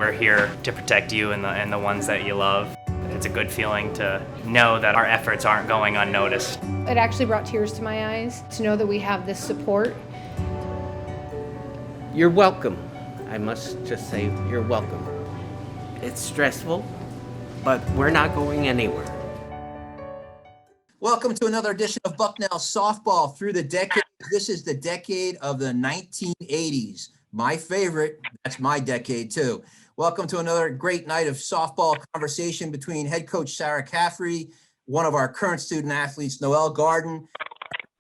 We're here to protect you and the ones that you love. It's a good feeling to know that our efforts aren't going unnoticed. It actually brought tears to my eyes to know that we have this support. You're welcome. I must just say, you're welcome. It's stressful, but we're not going anywhere. Welcome to another edition of Bucknell Softball Through the Decades. This is the decade of the 1980s. My favorite, that's my decade too. Welcome to another great night of softball conversation between head coach Sarah Caffrey, one of our current student athletes, Noelle Garden,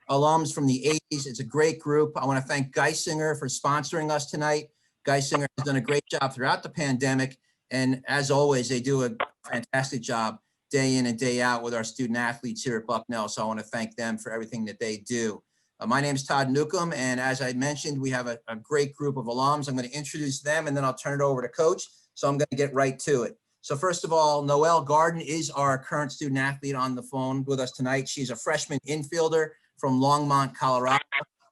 alums from the 80s. It's a great group. I want to thank Geisinger for sponsoring us tonight. Geisinger has done a great job throughout the pandemic. And as always, they do a fantastic job day in and day out with our student athletes here at Bucknell. So I want to thank them for everything that they do. My name is Todd Newcomb, and as I mentioned, we have a great group of alums. I'm going to introduce them, and then I'll turn it over to Coach. So I'm going to get right to it. So first of all, Noelle Garden is our current student athlete on the phone with us tonight. She's a freshman infielder from Longmont, Colorado,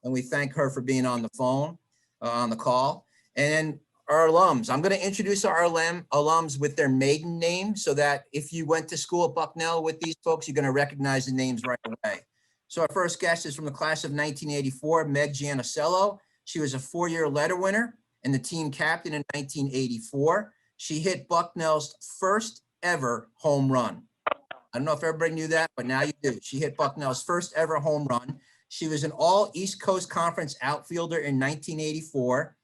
and we thank her for being on the phone, on the call. And then our alums, I'm going to introduce our alums with their maiden name so that if you went to school at Bucknell with these folks, you're going to recognize the names right away. So our first guest is from the class of 1984, Meg Giannicello. She was a four-year letter winner and the team captain in 1984. She hit Bucknell's first ever home run. I don't know if everybody knew that, but now you do. She hit Bucknell's first ever home run. She was an all East Coast Conference outfielder in 1984,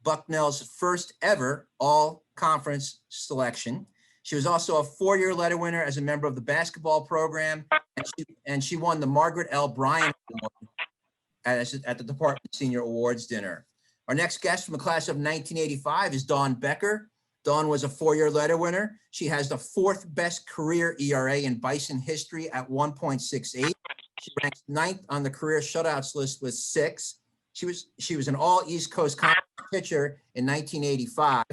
Bucknell's first ever all conference selection. She was also a four-year letter winner as a member of the basketball program, and she won the Margaret L. Bryan Award at the Department Senior Awards Dinner. Our next guest from the class of 1985 is Dawn Becker. Dawn was a four-year letter winner. She has the fourth best career ERA in Bison history at 1.68. She ranks ninth on the career shutouts list with 6. She was an all East Coast Conference pitcher in 1985.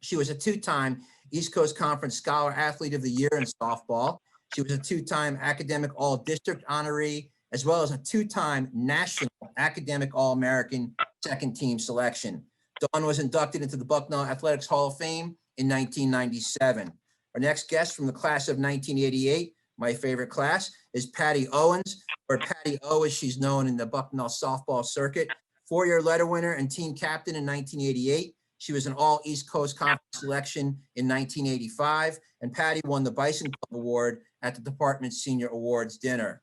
She was a two-time East Coast Conference Scholar Athlete of the Year in softball. She was a two-time Academic All-District honoree, as well as a two-time National Academic All-American second team selection. Dawn was inducted into the Bucknell Athletics Hall of Fame in 1997. Our next guest from the class of 1988, my favorite class, is Patty Owens, or Patty O as she's known in the Bucknell softball circuit. Four-year letter winner and team captain in 1988. She was an all East Coast Conference selection in 1985, and Patty won the Bison Club Award at the Department Senior Awards Dinner.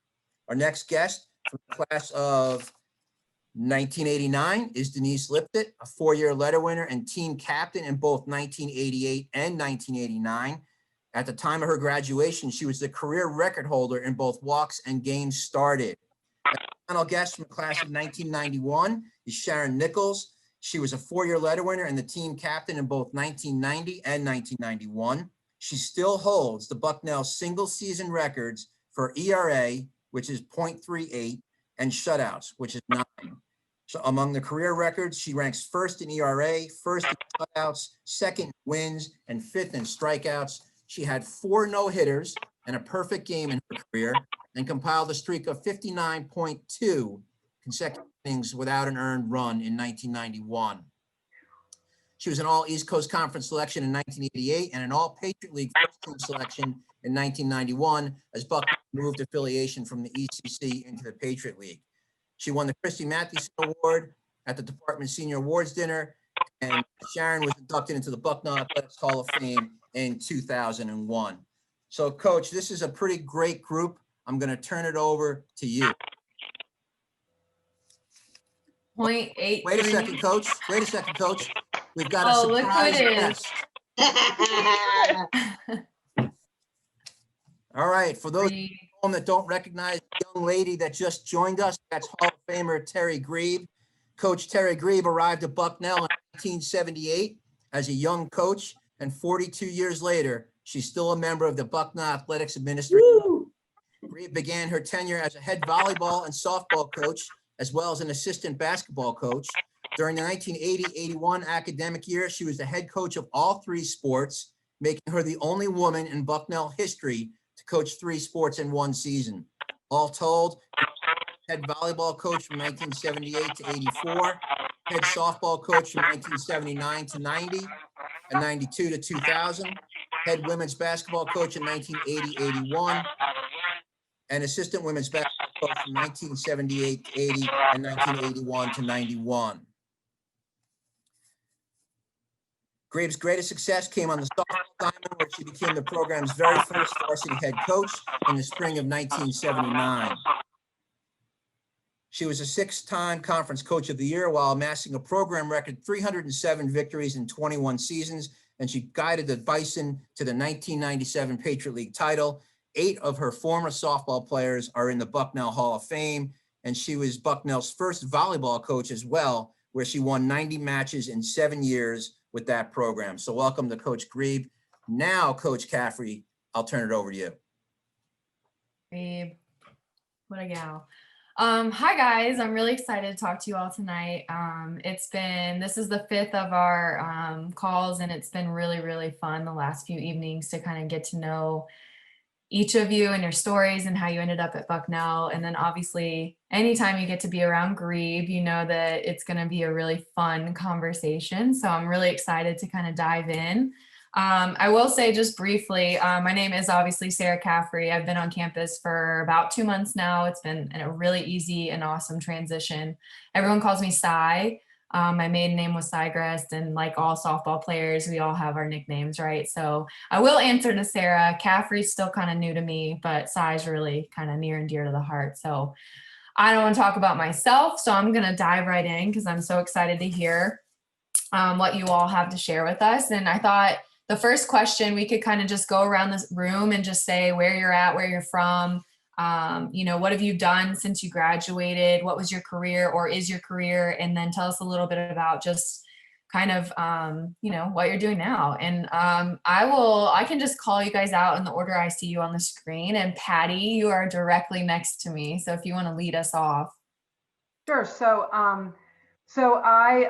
Our next guest from the class of 1989 is Denise Lippitt, a four-year letter winner and team captain in both 1988 and 1989. At the time of her graduation, she was the career record holder in both walks and games started. Our final guest from the class of 1991 is Sharon Nichols. She was a four-year letter winner and the team captain in both 1990 and 1991. She still holds the Bucknell single season records for ERA, which is .38, and shutouts, which is 9. So among the career records, she ranks first in ERA, first in shutouts, second in wins, and fifth in strikeouts. She had 4 no-hitters and a perfect game in her career and compiled a streak of 59.2 consecutive innings without an earned run in 1991. She was an all East Coast Conference selection in 1988 and an all Patriot League first team selection in 1991 as Bucknell moved affiliation from the ECC into the Patriot League. She won the Christy Mathewson Award at the Department Senior Awards Dinner, and Sharon was inducted into the Bucknell Athletics Hall of Fame in 2001. So, Coach, this is a pretty great group. I'm going to turn it over to you. 0.8. Wait a second, Coach. Wait a second, Coach. We've got a surprise guest. All right. For those at home that don't recognize the young lady that just joined us, that's Hall of Famer Terry Grieb. Coach Terry Grieb arrived at Bucknell in 1978 as a young coach, and 42 years later, she's still a member of the Bucknell Athletics Administration. Grieb began her tenure as a head volleyball and softball coach, as well as an assistant basketball coach. During the 1980-81 academic year, she was the head coach of all 3 sports, making her the only woman in Bucknell history to coach 3 sports in one season. All told, head volleyball coach from 1978 to 84, head softball coach from 1979 to 90, and 92 to 2000, head women's basketball coach in 1980-81, and assistant women's basketball coach from 1978 to 80 and 1981 to 91. Grieb's greatest success came on the softball diamond, where she became the program's very first varsity head coach in the spring of 1979. She was a six-time conference coach of the year while amassing a program record 307 victories in 21 seasons, and she guided the Bison to the 1997 Patriot League title. 8 of her former softball players are in the Bucknell Hall of Fame, and she was Bucknell's first volleyball coach as well, where she won 90 matches in 7 years with that program. So welcome to Coach Grieb. Now, Coach Caffrey, I'll turn it over to you. Grieb, what a gal. Hi guys, I'm really excited to talk to you all tonight. This is the 5th of our calls, and it's been really, really fun the last few evenings to kind of get to know each of you and your stories and how you ended up at Bucknell. And then obviously anytime you get to be around Grieb, you know that it's going to be a really fun conversation. So I'm really excited to kind of dive in. I will say just briefly, my name is obviously Sarah Caffrey. I've been on campus for about 2 months now. It's been a really easy and awesome transition. Everyone calls me Cy. My maiden name was Sygrest, and like all softball players, we all have our nicknames, right? So I will answer to Sarah. Caffrey's still kind of new to me, but Cy's really kind of near and dear to the heart. So I don't want to talk about myself, so I'm going to dive right in because I'm so excited to hear what you all have to share with us. And I thought the first question, we could kind of just go around this room and just say where you're at, where you're from. What have you done since you graduated? What was your career or is your career? And then tell us a little bit about just kind of, what you're doing now. And I can just call you guys out in the order I see you on the screen. And Patty, you are directly next to me. So if you want to lead us off. Sure. So I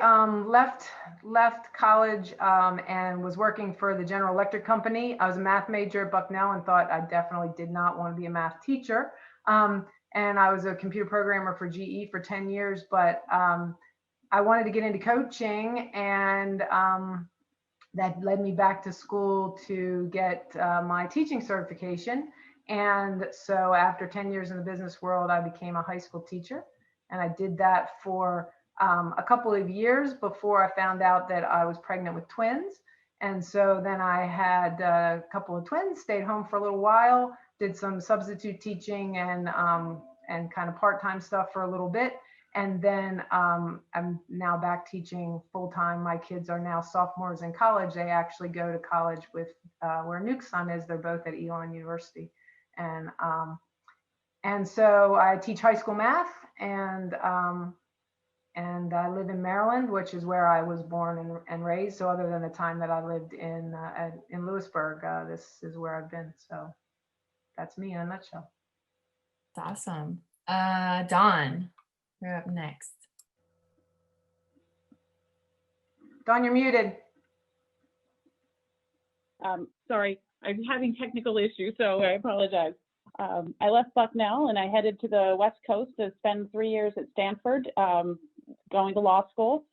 left college and was working for the General Electric company. I was a math major at Bucknell and thought I definitely did not want to be a math teacher. And I was a computer programmer for GE for 10 years, but I wanted to get into coaching, and that led me back to school to get my teaching certification. And so after 10 years in the business world, I became a high school teacher, and I did that for a couple of years before I found out that I was pregnant with twins. And so then I had a couple of twins, stayed home for a little while, did some substitute teaching and kind of part-time stuff for a little bit. And then I'm now back teaching full-time. My kids are now sophomores in college. They actually go to college with where Nuke's son is. They're both at Elon University. And so I teach high school math, and I live in Maryland, which is where I was born and raised. So other than the time that I lived in Lewisburg, this is where I've been. So that's me in a nutshell. That's awesome. Dawn, you're up next. Dawn, you're muted. Sorry, I'm having technical issues, so I apologize. I left Bucknell and I headed to the West Coast to spend 3 years at Stanford, going to law school.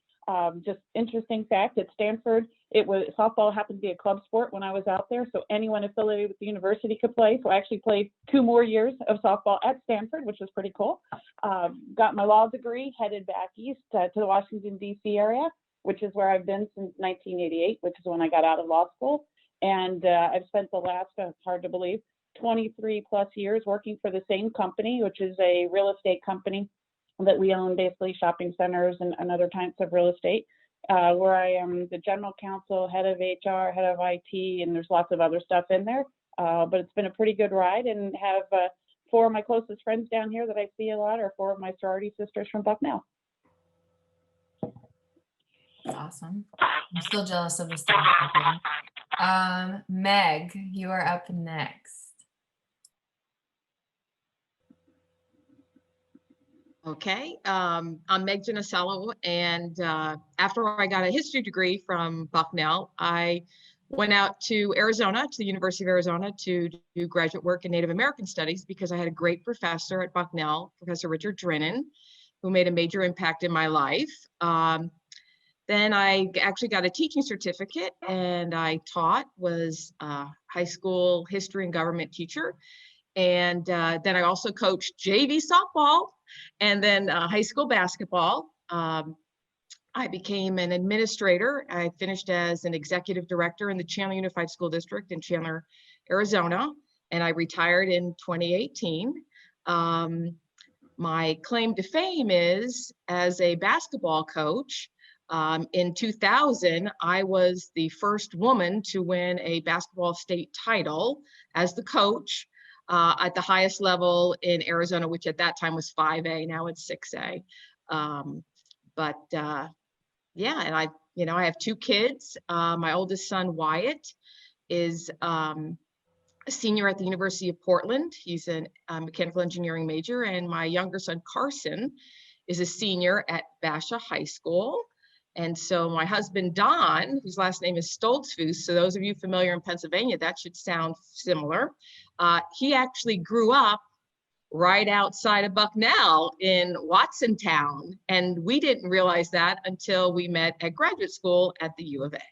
Just interesting fact, at Stanford, softball happened to be a club sport when I was out there, so anyone affiliated with the university could play. So I actually played 2 more years of softball at Stanford, which was pretty cool. Got my law degree, headed back east to the Washington, D.C. area, which is where I've been since 1988, which is when I got out of law school. And I've spent the last, it's hard to believe, 23 plus years working for the same company, which is a real estate company that we own, basically shopping centers and other types of real estate, where I am the general counsel, head of HR, head of IT, and there's lots of other stuff in there. But it's been a pretty good ride, and have 4 of my closest friends down here that I see a lot are 4 of my sorority sisters from Bucknell. Awesome. I'm still jealous of the staff. Meg, you are up next. Okay, I'm Meg Ginicello, and after I got a history degree from Bucknell, I went out to Arizona, to the University of Arizona, to do graduate work in Native American Studies, because I had a great professor at Bucknell, Professor Richard Drennan, who made a major impact in my life. Then I actually got a teaching certificate, and I was a high school history and government teacher. And then I also coached JV softball and then high school basketball. I became an administrator. I finished as an executive director in the Chandler Unified School District in Chandler, Arizona, and I retired in 2018. My claim to fame is as a basketball coach. In 2000, I was the first woman to win a basketball state title as the coach at the highest level in Arizona, which at that time was 5A. Now it's 6A. Yeah, and I have 2 kids. My oldest son, Wyatt, is a senior at the University of Portland. He's a mechanical engineering major. And my younger son, Carson, is a senior at Basha High School. And so my husband, Don, whose last name is Stoltzfus, so those of you familiar in Pennsylvania, that should sound similar. He actually grew up right outside of Bucknell in Watsontown. And we didn't realize that until we met at graduate school at the U of A.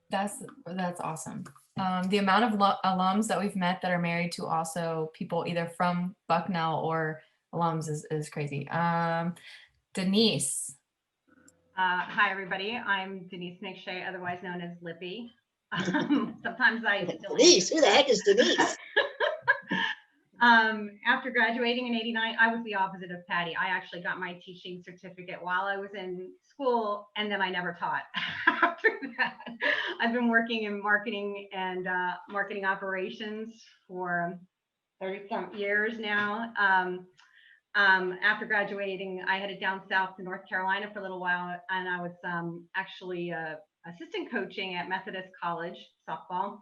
That's awesome. The amount of alums that we've met that are married to also people either from Bucknell or alums is crazy. Denise. Hi, everybody. I'm Denise McShay, otherwise known as Lippy. Sometimes Denise, who the heck is Denise? After graduating in '89, I was the opposite of Patty. I actually got my teaching certificate while I was in school, and then I never taught after that. I've been working in marketing and marketing operations for 30-some years now. After graduating, I headed down south to North Carolina for a little while, and I was actually assistant coaching at Methodist College softball,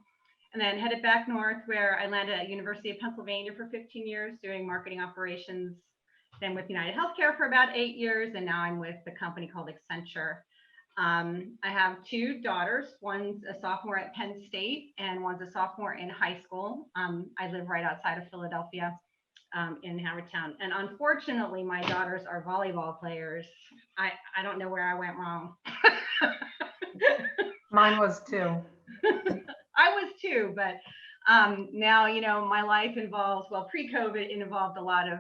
and then headed back north where I landed at University of Pennsylvania for 15 years doing marketing operations, then with United Healthcare for about 8 years, and now I'm with the company called Accenture. I have 2 daughters. One's a sophomore at Penn State and one's a sophomore in high school. I live right outside of Philadelphia in Havertown. And unfortunately, my daughters are volleyball players. I don't know where I went wrong. Mine was too. I was too, but now, my life involves, well, pre-COVID, it involved a lot of,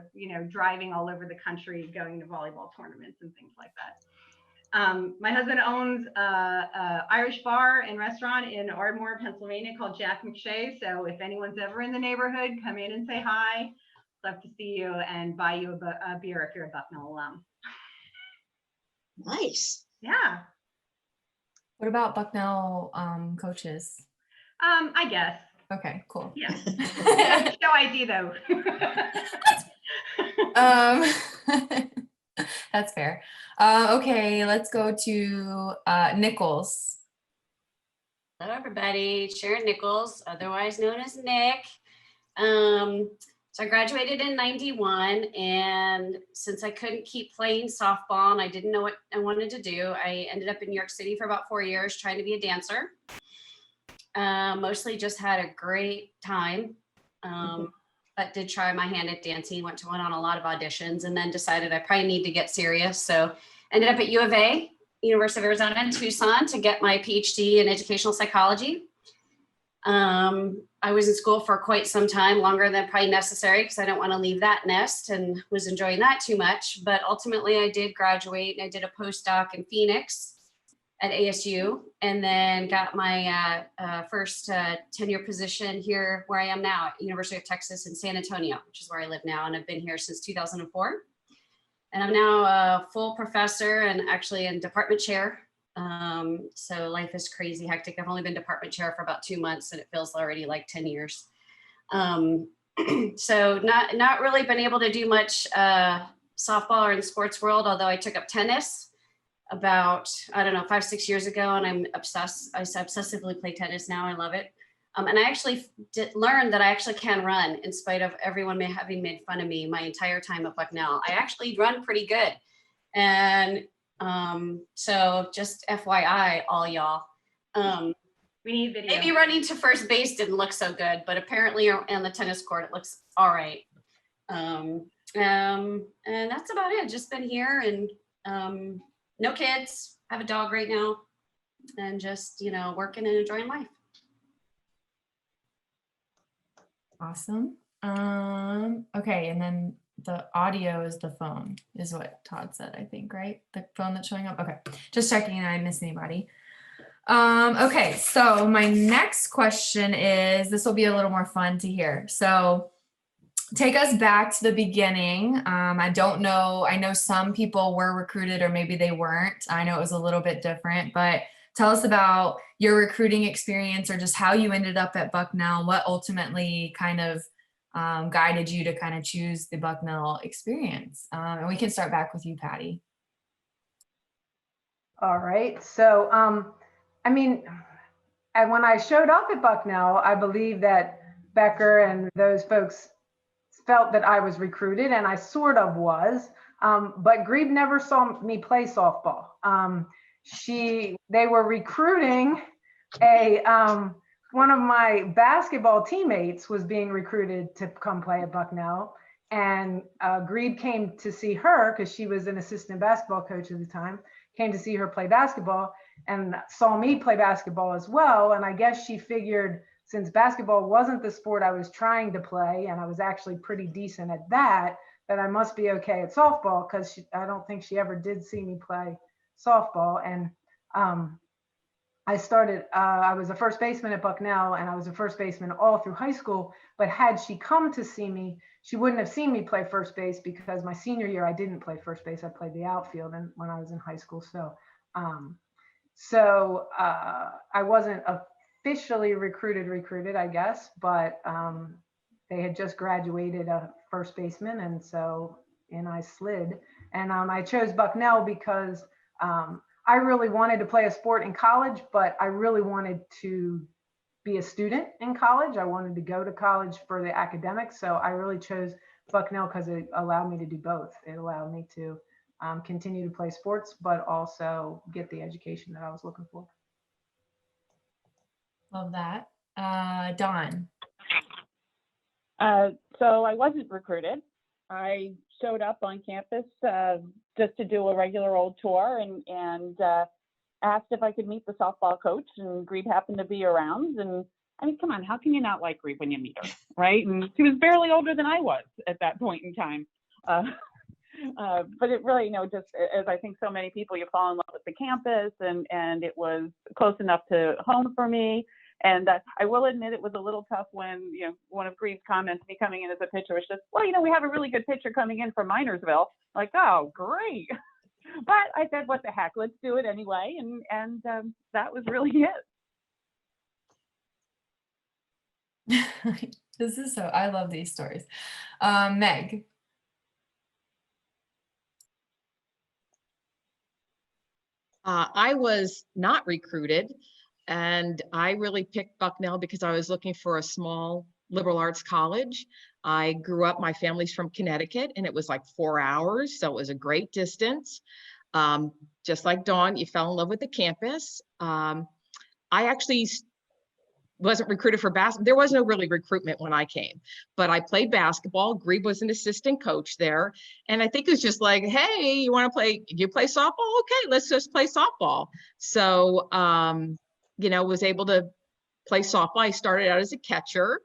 driving all over the country, going to volleyball tournaments and things like that. My husband owns a Irish bar and restaurant in Ardmore, Pennsylvania called Jack McShay. So if anyone's ever in the neighborhood, come in and say hi. Love to see you and buy you a beer if you're a Bucknell alum. Nice. Yeah. What about Bucknell coaches? I guess. Okay, cool. Yeah. No ID though. That's fair. Okay, let's go to Nichols. Hello, everybody. Sharon Nichols, otherwise known as Nick. So I graduated in '91, and since I couldn't keep playing softball and I didn't know what I wanted to do, I ended up in New York City for about 4 years trying to be a dancer. Mostly just had a great time, but did try my hand at dancing, went on a lot of auditions, and then decided I probably need to get serious. So ended up at U of A, University of Arizona in Tucson, to get my PhD in educational psychology. I was in school for quite some time, longer than probably necessary, because I don't want to leave that nest and was enjoying that too much. But ultimately I did graduate and I did a postdoc in Phoenix at ASU, and then got my first tenure position here where I am now at University of Texas in San Antonio, which is where I live now. And I've been here since 2004. And I'm now a full professor and actually in department chair. So life is crazy hectic. I've only been department chair for about 2 months and it feels already like 10 years. So not really been able to do much softball or in the sports world, although I took up tennis about, 5-6 years ago, and I'm obsessed. I obsessively play tennis now. I love it. And I actually learned that I actually can run in spite of everyone having made fun of me my entire time at Bucknell. I actually run pretty good. And so just FYI, all y'all, we need video. Maybe running to first base didn't look so good, but apparently on the tennis court, it looks all right. And that's about it. Just been here and No kids, have a dog right now, and just, working and enjoying life. Awesome. Okay, and then the audio is the phone, is what Todd said, I think, right? The phone that's showing up. Okay, just checking if I missed anybody. Okay, so my next question is, this will be a little more fun to hear. So take us back to the beginning. I don't know, I know some people were recruited or maybe they weren't. I know it was a little bit different, but tell us about your recruiting experience or just how you ended up at Bucknell, what ultimately kind of guided you to kind of choose the Bucknell experience. And we can start back with you, Patty. All right. So, and when I showed up at Bucknell, I believe that Becker and those folks felt that I was recruited, and I sort of was. But Grieb never saw me play softball. They were recruiting one of my basketball teammates was being recruited to come play at Bucknell, and Grieb came to see her because she was an assistant basketball coach at the time, came to see her play basketball and saw me play basketball as well. And I guess she figured, since basketball wasn't the sport I was trying to play, and I was actually pretty decent at that I must be okay at softball, because I don't think she ever did see me play softball. And I was a first baseman at Bucknell, and I was a first baseman all through high school. But had she come to see me, she wouldn't have seen me play first base, because my senior year, I didn't play first base. I played the outfield when I was in high school. So I wasn't officially recruited, I guess, but they had just graduated a first baseman, and I slid. And I chose Bucknell because I really wanted to play a sport in college, but I really wanted to be a student in college. I wanted to go to college for the academics. So I really chose Bucknell because it allowed me to do both. It allowed me to continue to play sports, but also get the education that I was looking for. Love that. Dawn. So I wasn't recruited. I showed up on campus just to do a regular old tour and asked if I could meet the softball coach, and Grieb happened to be around. And I mean, come on, how can you not like Grieb when you meet her, right? And she was barely older than I was at that point in time. But it really, just as I think so many people, you fall in love with the campus, and it was close enough to home for me. And I will admit it was a little tough when, one of Grieb's comments, me coming in as a pitcher, was just, well, we have a really good pitcher coming in from Minersville. Like, oh, great. But I said, what the heck, let's do it anyway. And that was really it. I love these stories. Meg. I was not recruited, and I really picked Bucknell because I was looking for a small liberal arts college. I grew up, my family's from Connecticut, and it was like 4 hours, so it was a great distance. Just like Dawn, you fell in love with the campus. I actually wasn't recruited for basketball. There was no really recruitment when I came, but I played basketball. Grieb was an assistant coach there. And I think it was just like, hey, you play softball? Okay, let's just play softball. So, was able to play softball. I started out as a catcher,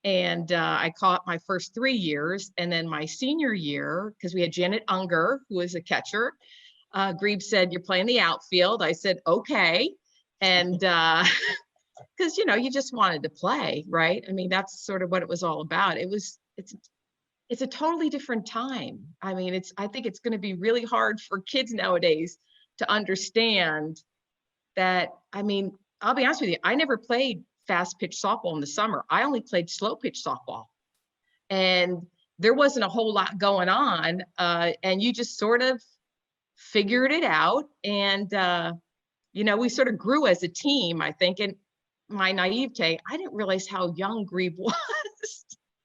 and I caught my first 3 years. And then my senior year, because we had Janet Unger, who was a catcher, Grieb said, you're playing the outfield. I said, okay. And, because you just wanted to play, right? I mean, that's sort of what it was all about. It's a totally different time. I mean, I think it's going to be really hard for kids nowadays to understand that. I mean, I'll be honest with you, I never played fast pitch softball in the summer. I only played slow pitch softball, and there wasn't a whole lot going on, and you just sort of figured it out. And we sort of grew as a team, I think. And my naivete, I didn't realize how young Grieb was.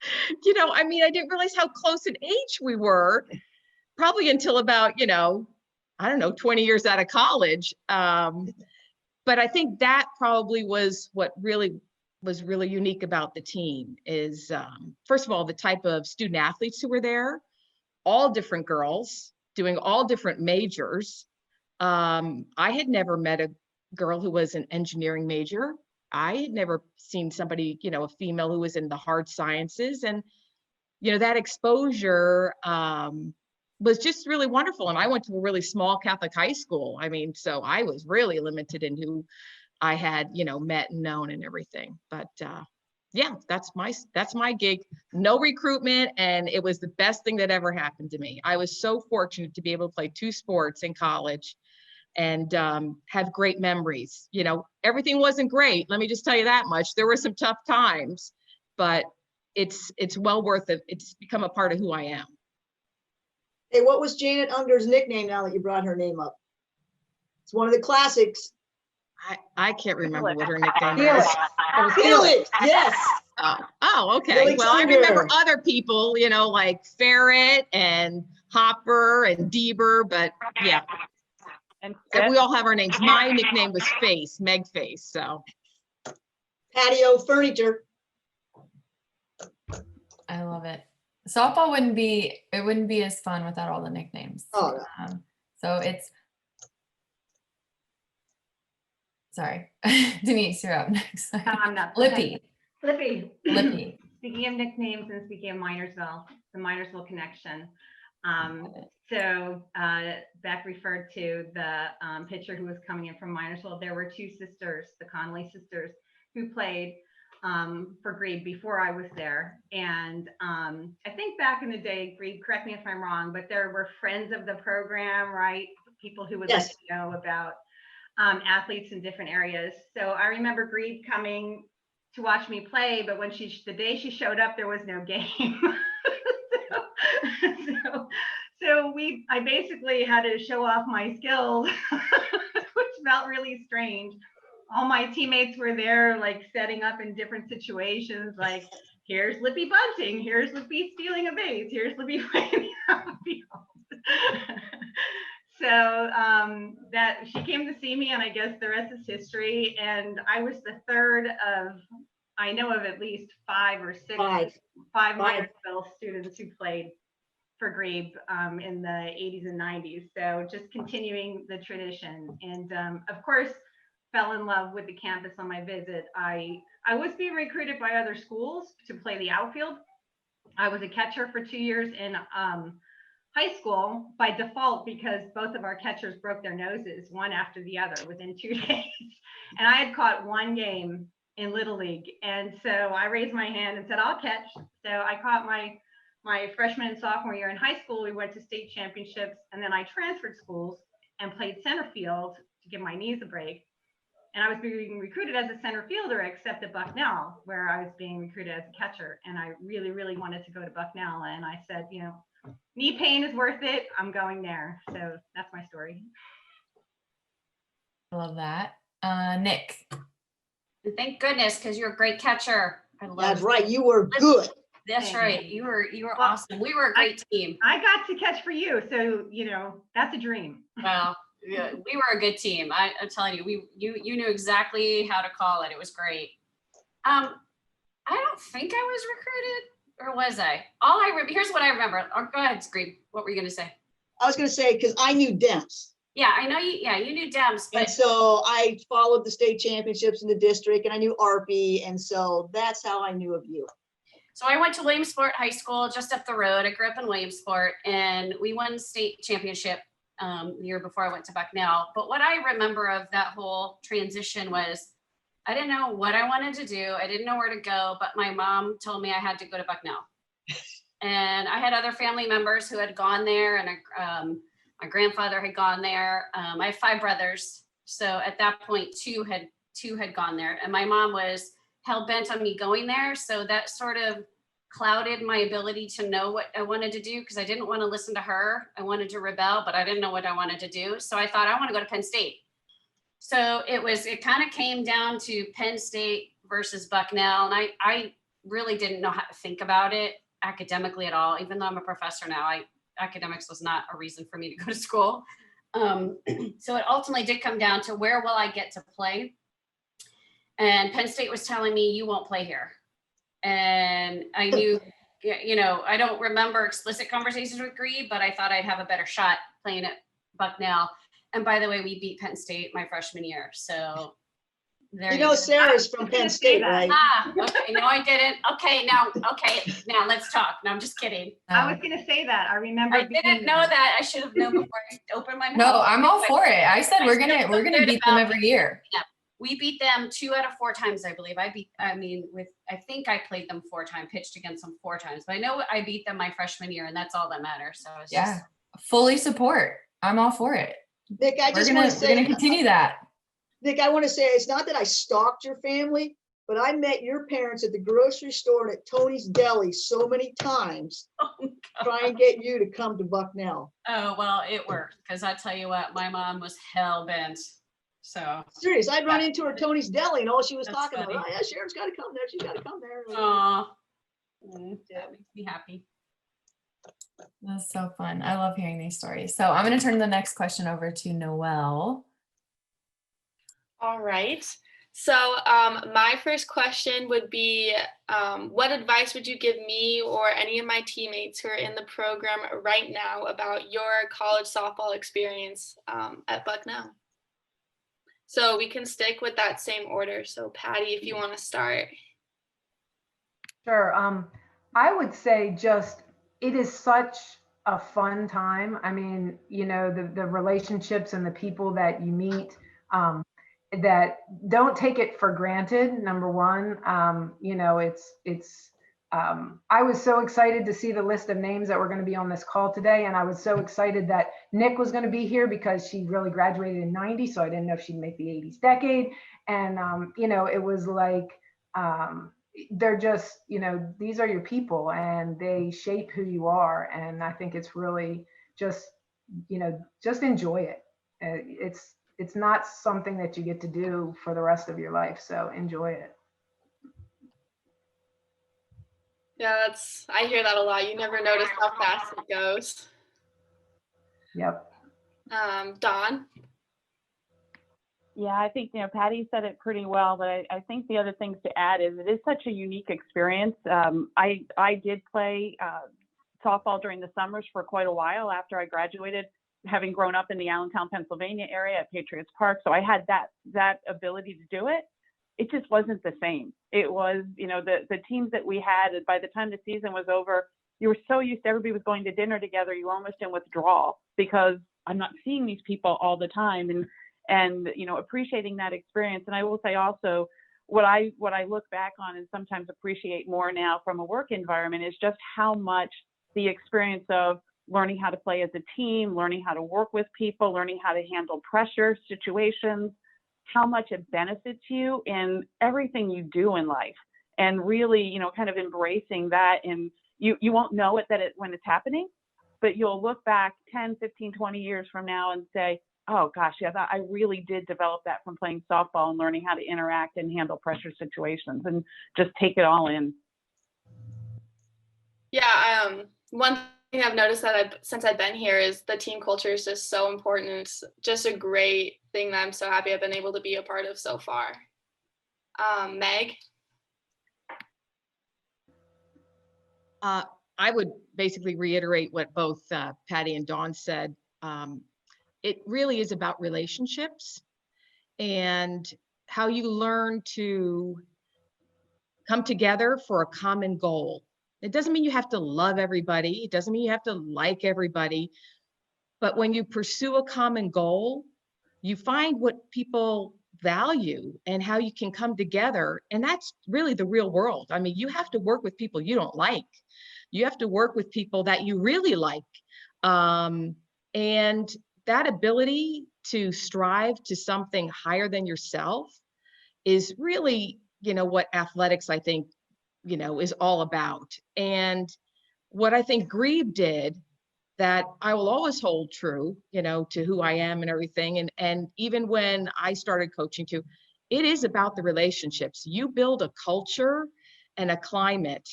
I didn't realize how close in age we were, probably until about, 20 years out of college. But I think that probably was what really was really unique about the team is, first of all, the type of student athletes who were there, all different girls, doing all different majors. I had never met a girl who was an engineering major. I had never seen somebody, you know, a female who was in the hard sciences. And, you know, that exposure was just really wonderful. And I went to a really small Catholic high school. I mean, so I was really limited in who I had, you know, met and known and everything. But yeah, that's my gig. No recruitment, and it was the best thing that ever happened to me. I was so fortunate to be able to play 2 sports in college and have great memories. You know, everything wasn't great. Let me just tell you that much. There were some tough times, but it's well worth it. It's become a part of who I am. Hey, what was Janet Unger's nickname now that you brought her name up? It's one of the classics. I can't remember what her nickname Felix. was. It was Felix, yes. Oh, okay. Felix Well, I Unger. remember other people, you know, like Ferret and Hopper and Deeber, but yeah, And we all have our names. My nickname was Face, Meg Face, so. Patio furniture. I love it. Softball wouldn't be as fun without all the nicknames. Oh, no. So it's, sorry, Denise, you're up next. I'm not. Lippy. Lippy. Lippy. Speaking of nicknames and speaking of Minersville, the Minersville connection. So Beck referred to the pitcher who was coming in from Minersville. There were 2 sisters, the Connolly sisters, who played for Grieb before I was there. And I think back in the day, Grieb, correct me if I'm wrong, but there were friends of the program, right? People who would let you know about athletes in different areas. So I remember Grieb coming to watch me play, but when the day she showed up, there was no game. So I basically had to show off my skills, which felt really strange. All my teammates were there, like setting up in different situations, like here's Lippy bunting, here's Lippy stealing a base, here's Lippy playing out the field. So that she came to see me, and I guess the rest is history. And I was the third of, I know of at least 5 or 6, five Minersville students who played for Grieb in the 80s and 90s. So just continuing the tradition. And of course, fell in love with the campus on my visit. I was being recruited by other schools to play the outfield. I was a catcher for 2 years in high school by default, because both of our catchers broke their noses one after the other within 2 days. And I had caught 1 game in Little League. And so I raised my hand and said, I'll catch. So I caught my freshman and sophomore year in high school. We went to state championships, and then I transferred schools and played center field to give my knees a break. And I was being recruited as a center fielder, except at Bucknell, where I was being recruited as a catcher. And I really, really wanted to go to Bucknell. And I said, you know, knee pain is worth it. I'm going there. So that's my story. I love that. Nick. And thank goodness, because you're a great catcher. I love That's right. You were good. That's right. You were awesome. We were a great team. I got to catch for you. So, you know, that's a dream. Well, yeah, we were a good team. I'm telling you, you knew exactly how to call it. It was great. I don't think I was recruited, or was I? Here's what I remember. Oh, go ahead, Grieb. What were you gonna say? I was going to say, because I knew Dems. Yeah, I know you. Yeah, you knew Dems, but And so I followed the state championships in the district, and I knew ARPI. And so that's how I knew of you. so I went to Williamsport High School just up the road. I grew up in Williamsport, and we won state championship the year before I went to Bucknell. But what I remember of that whole transition was I didn't know what I wanted to do. I didn't know where to go, but my mom told me I had to go to Bucknell. And I had other family members who had gone there, and my grandfather had gone there. I have 5 brothers. So at that point, two had gone there, and my mom was hell bent on me going there. So that sort of clouded my ability to know what I wanted to do, because I didn't want to listen to her. I wanted to rebel, but I didn't know what I wanted to do. So I thought, I want to go to Penn State. So it kind of came down to Penn State versus Bucknell. And I really didn't know how to think about it academically at all. Even though I'm a professor now, academics was not a reason for me to go to school. So it ultimately did come down to, where will I get to play? And Penn State was telling me, you won't play here. And I knew you know, I don't remember explicit conversations with Grieb, but I thought I'd have a better shot playing at Bucknell. And by the way, we beat Penn State my freshman year. So there You you know, go. Sarah's from Penn State, right? Okay, no, I didn't. Okay, now let's talk. No, I'm just kidding. I was gonna say that. I remember. I didn't know that. I should have known before I opened my mouth. No, I'm all for it. I said we're gonna beat them every year. Yeah. We beat them 2 out of 4 times, I believe. I think I played them 4 times, pitched against them 4 times, but I know I beat them my freshman year, and that's all that matters. So it's Yeah, fully support. I'm all for it. Nick, I just want to say, we're gonna continue that. Nick, I want to say, it's not that I stalked your family, but I met your parents at the grocery store and at Tony's Deli so many times, trying to get you to come to Bucknell. Oh, well, it worked, because I tell you what, my mom was hell bent. So serious, I'd run into her at Tony's Deli and all she was talking funny. about, oh yeah, Sharon's got to come there. She's got to come there. That makes me happy. That's so fun. I love hearing these stories. So I'm going to turn the next question over to Noelle. All right. So my first question would be, what advice would you give me or any of my teammates who are in the program right now about your college softball experience at Bucknell? So we can stick with that same order. So Patty, if you want to start. Sure. I would say just, it is such a fun time. I mean, you know, the relationships and the people that you meet, that don't take it for granted. Number one, you know, I was so excited to see the list of names that were going to be on this call today. And I was so excited that Nick was going to be here because she really graduated in 90. So I didn't know if she'd make the 80s decade. And, you know, it was like, they're just, you know, these are your people and they shape who you are. And I think it's really just, you know, just enjoy it. It's not something that you get to do for the rest of your life. So enjoy it. Yeah, I hear that a lot. You never notice how fast it goes. Yep. Dawn? Yeah, I think, you know, Patty said it pretty well, but I think the other things to add is it is such a unique experience. I did play softball during the summers for quite a while after I graduated, having grown up in the Allentown, Pennsylvania area at Patriots Park. So I had that ability to do it. It just wasn't the same. It was, you know, the teams that we had, by the time the season was over, you were so used to everybody was going to dinner together, you were almost in withdrawal because I'm not seeing these people all the time and you know, appreciating that experience. And I will say also, what I look back on and sometimes appreciate more now from a work environment is just how much the experience of learning how to play as a team, learning how to work with people, learning how to handle pressure situations, how much it benefits you in everything you do in life, and really, you know, kind of embracing that. And you won't know it when it's happening, but you'll look back 10, 15, 20 years from now and say, oh gosh, yeah, I really did develop that from playing softball and learning how to interact and handle pressure situations and just take it all in. Yeah, one thing I've noticed since I've been here is the team culture is just so important. It's just a great thing that I'm so happy I've been able to be a part of so far. Meg? I would basically reiterate what both Patty and Dawn said. It really is about relationships and how you learn to come together for a common goal. It doesn't mean you have to love everybody. It doesn't mean you have to like everybody. But when you pursue a common goal, you find what people value and how you can come together. And that's really the real world. I mean, you have to work with people you don't like. You have to work with people that you really like. And that ability to strive to something higher than yourself is really, you know, what athletics, I think, you know, is all about. And what I think Grieb did that I will always hold true, you know, to who I am and everything. And even when I started coaching too, it is about the relationships. You build a culture and a climate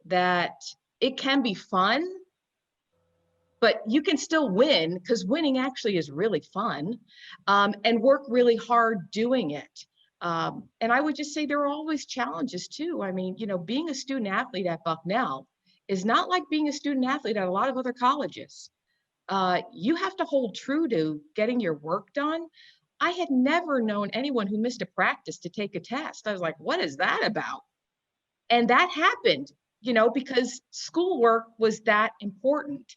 that it can be fun, but you can still win because winning actually is really fun, and work really hard doing it. And I would just say there are always challenges too. I mean, you know, being a student athlete at Bucknell is not like being a student athlete at a lot of other colleges. You have to hold true to getting your work done. I had never known anyone who missed a practice to take a test. I was like, what is that about? And that happened, you know, because schoolwork was that important.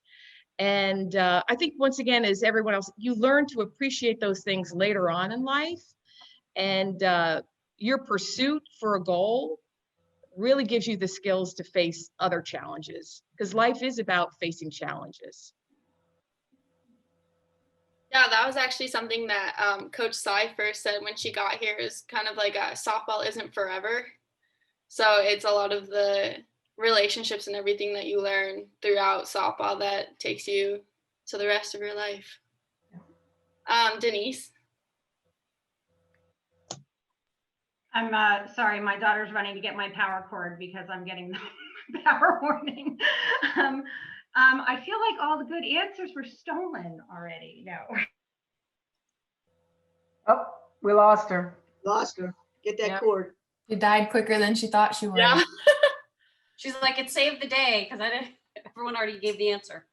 And I think once again, as everyone else, you learn to appreciate those things later on in life. And your pursuit for a goal really gives you the skills to face other challenges, because life is about facing challenges. Yeah, that was actually something that Coach Sy first said when she got here, is kind of like softball isn't forever. So it's a lot of the relationships and everything that you learn throughout softball that takes you to the rest of your life. Denise? I'm sorry, my daughter's running to get my power cord because I'm getting the power warning. I feel like all the good answers were stolen already. No. Oh, we lost her. Lost her. Get that cord. She died quicker than she thought she would. Yeah. She's like, it saved the day because everyone already gave the answer.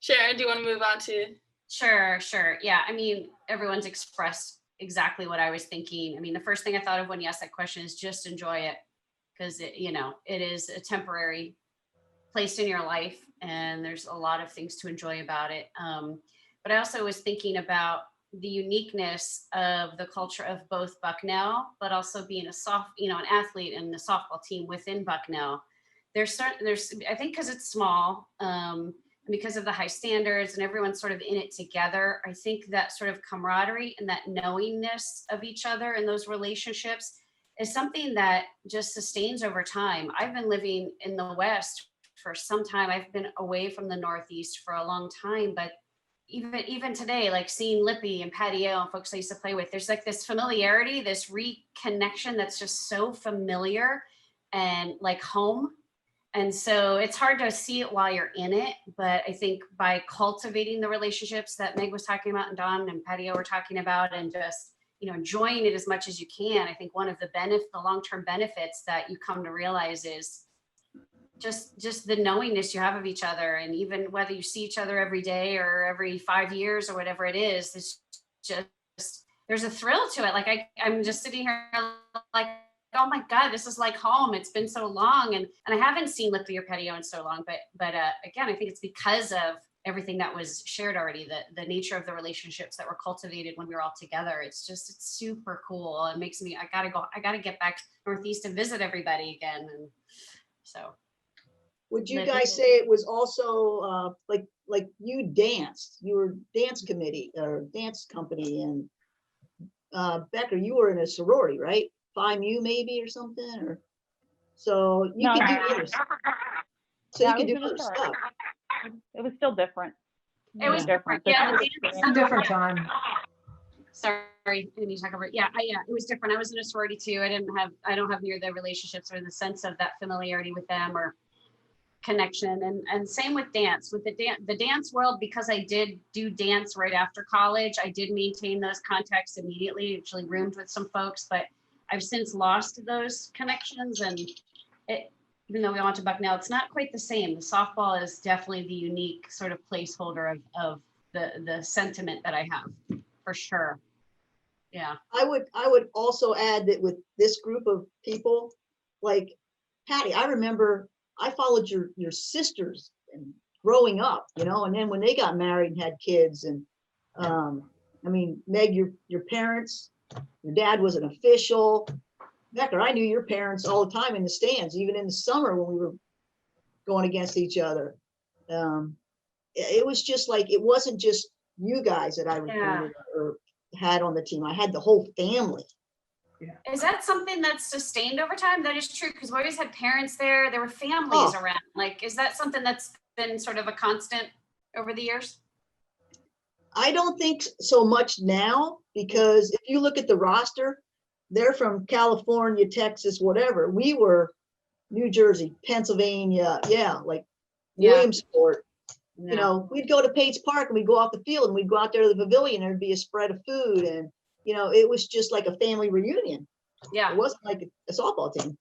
Sharon, do you want to move on to? Sure. Yeah, I mean, everyone's expressed exactly what I was thinking. I mean, the first thing I thought of when you asked that question is just enjoy it, because it is a temporary place in your life and there's a lot of things to enjoy about it. But I also was thinking about the uniqueness of the culture of both Bucknell, but also being an athlete and the softball team within Bucknell. There's I think because it's small, and because of the high standards and everyone's sort of in it together, I think that sort of camaraderie and that knowingness of each other and those relationships is something that just sustains over time. I've been living in the West for some time. I've been away from the Northeast for a long time, but even today, like seeing Lippy and Patty O and folks I used to play with, there's like this familiarity, this reconnection that's just so familiar and like home. And so it's hard to see it while you're in it. But I think by cultivating the relationships that Meg was talking about and Don and Patty O were talking about, and just, enjoying it as much as you can, I think one of the long-term benefits that you come to realize is just the knowingness you have of each other. And even whether you see each other every day or every 5 years or whatever it is, it's just, there's a thrill to it. Like I'm just sitting here like, oh my God, this is like home. It's been so long. And I haven't seen Lippy or Patio in so long, but again, I think it's because of everything that was shared already, the nature of the relationships that were cultivated when we were all together. It's super cool. It makes me, I gotta get back Northeast and visit everybody again. And so. Would you guys say it was also like you danced, you were dance committee or dance company, and Becker, you were in a sorority, right? Phi Mu maybe or something, or so you could do other stuff. So you could do other stuff. It was still different. It was different. Yeah, a different time. Sorry, didn't you talk over it? Yeah, it was different. I was in a sorority too. I don't have near the relationships or the sense of that familiarity with them or connection. And same with dance. With the dance world, because I did do dance right after college, I did maintain those contacts immediately, actually roomed with some folks, but I've since lost those connections. And even though we went to Bucknell, it's not quite the same. The softball is definitely the unique sort of placeholder of the sentiment that I have, for sure. Yeah. I would also add that with this group of people, like Patty, I remember I followed your sisters and growing up, and then when they got married and had kids, and I mean, Meg, your parents, your dad was an official. Becker, I knew your parents all the time in the stands, even in the summer when we were going against each other. It was just like, it wasn't just you guys that I recruited or had on the team. I had the whole family. Yeah. Is that something that's sustained over time? That is true, because we always had parents there. There were families around. Like, is that something that's been sort of a constant over the years? I don't think so much now, because if you look at the roster, they're from California, Texas, whatever. We were New Jersey, Pennsylvania, Williamsport. Yeah. We'd go to Pates Park and we'd go off the field and we'd go out there to the pavilion and there'd be a spread of food, and it was just like a family reunion. Yeah. It wasn't like a softball team.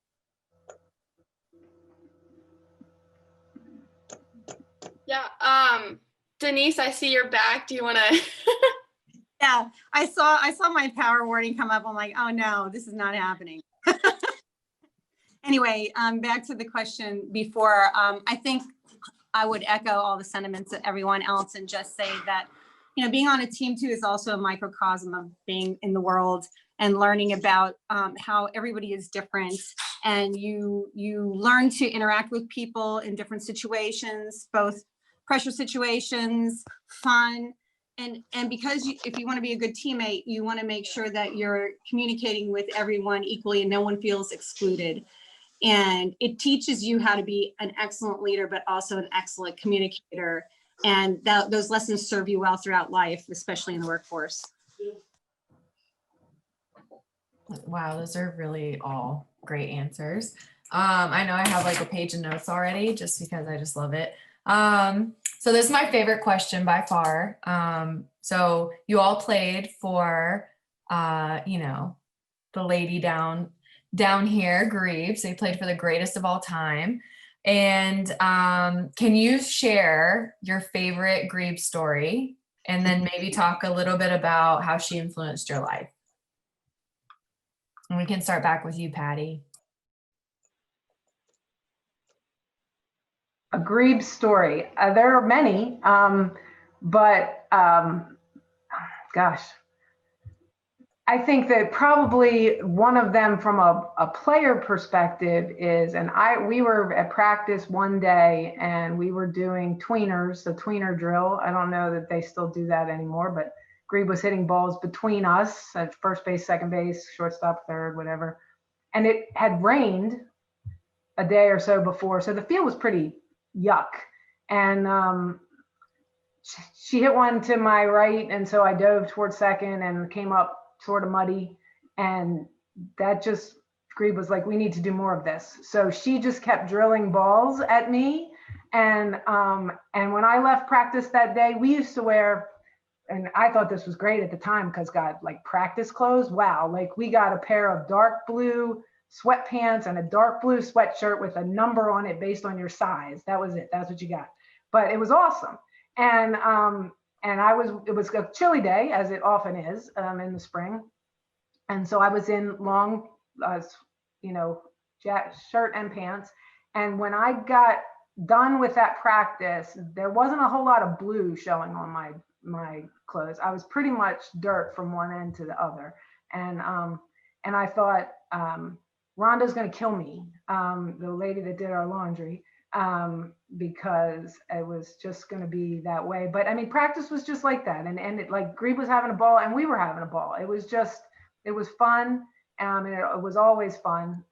Yeah. Denise, I see you're back. Do you want to? Yeah, I saw my power warning come up. I'm like, oh no, this is not happening. Anyway, back to the question before. I think I would echo all the sentiments of everyone else and just say that, you know, being on a team too is also a microcosm of being in the world and learning about how everybody is different, and you learn to interact with people in different situations, both pressure situations, fun. And because if you want to be a good teammate, you want to make sure that you're communicating with everyone equally and no one feels excluded. And it teaches you how to be an excellent leader, but also an excellent communicator. And those lessons serve you well throughout life, especially in the workforce. Wow, those are really all great answers. I know I have like a page of notes already just because I just love it. So this is my favorite question by far. So you all played for, you know, the lady down here, Grieb. So you played for the greatest of all time. And can you share your favorite Grieb story and then maybe talk a little bit about how she influenced your life? And we can start back with you, Patty. A Grieb story. There are many, but gosh, I think that probably one of them from a player perspective is, we were at practice one day and we were doing tweeners, the tweener drill. I don't know that they still do that anymore, but Grieb was hitting balls between us at first base, second base, shortstop, third, whatever. And it had rained a day or so before, so the field was pretty yuck. And she hit one to my right, and so I dove towards second and came up sort of muddy, and that just, Grieb was like, we need to do more of this. So she just kept drilling balls at me. And when I left practice that day, we used to wear, and I thought this was great at the time because got like practice clothes. Wow, like we got a pair of dark blue sweatpants and a dark blue sweatshirt with a number on it based on your size. That was it. That's what you got. But it was awesome. And it was a chilly day, as it often is in the spring. And so I was in long, shirt and pants. And when I got done with that practice, there wasn't a whole lot of blue showing on my clothes. I was pretty much dirt from one end to the other. And I thought, Rhonda's going to kill me, the lady that did our laundry, because it was just going to be that way. But I mean, practice was just like that. And it, like, Grieb was having a ball and we were having a ball. It was fun. And it was always fun.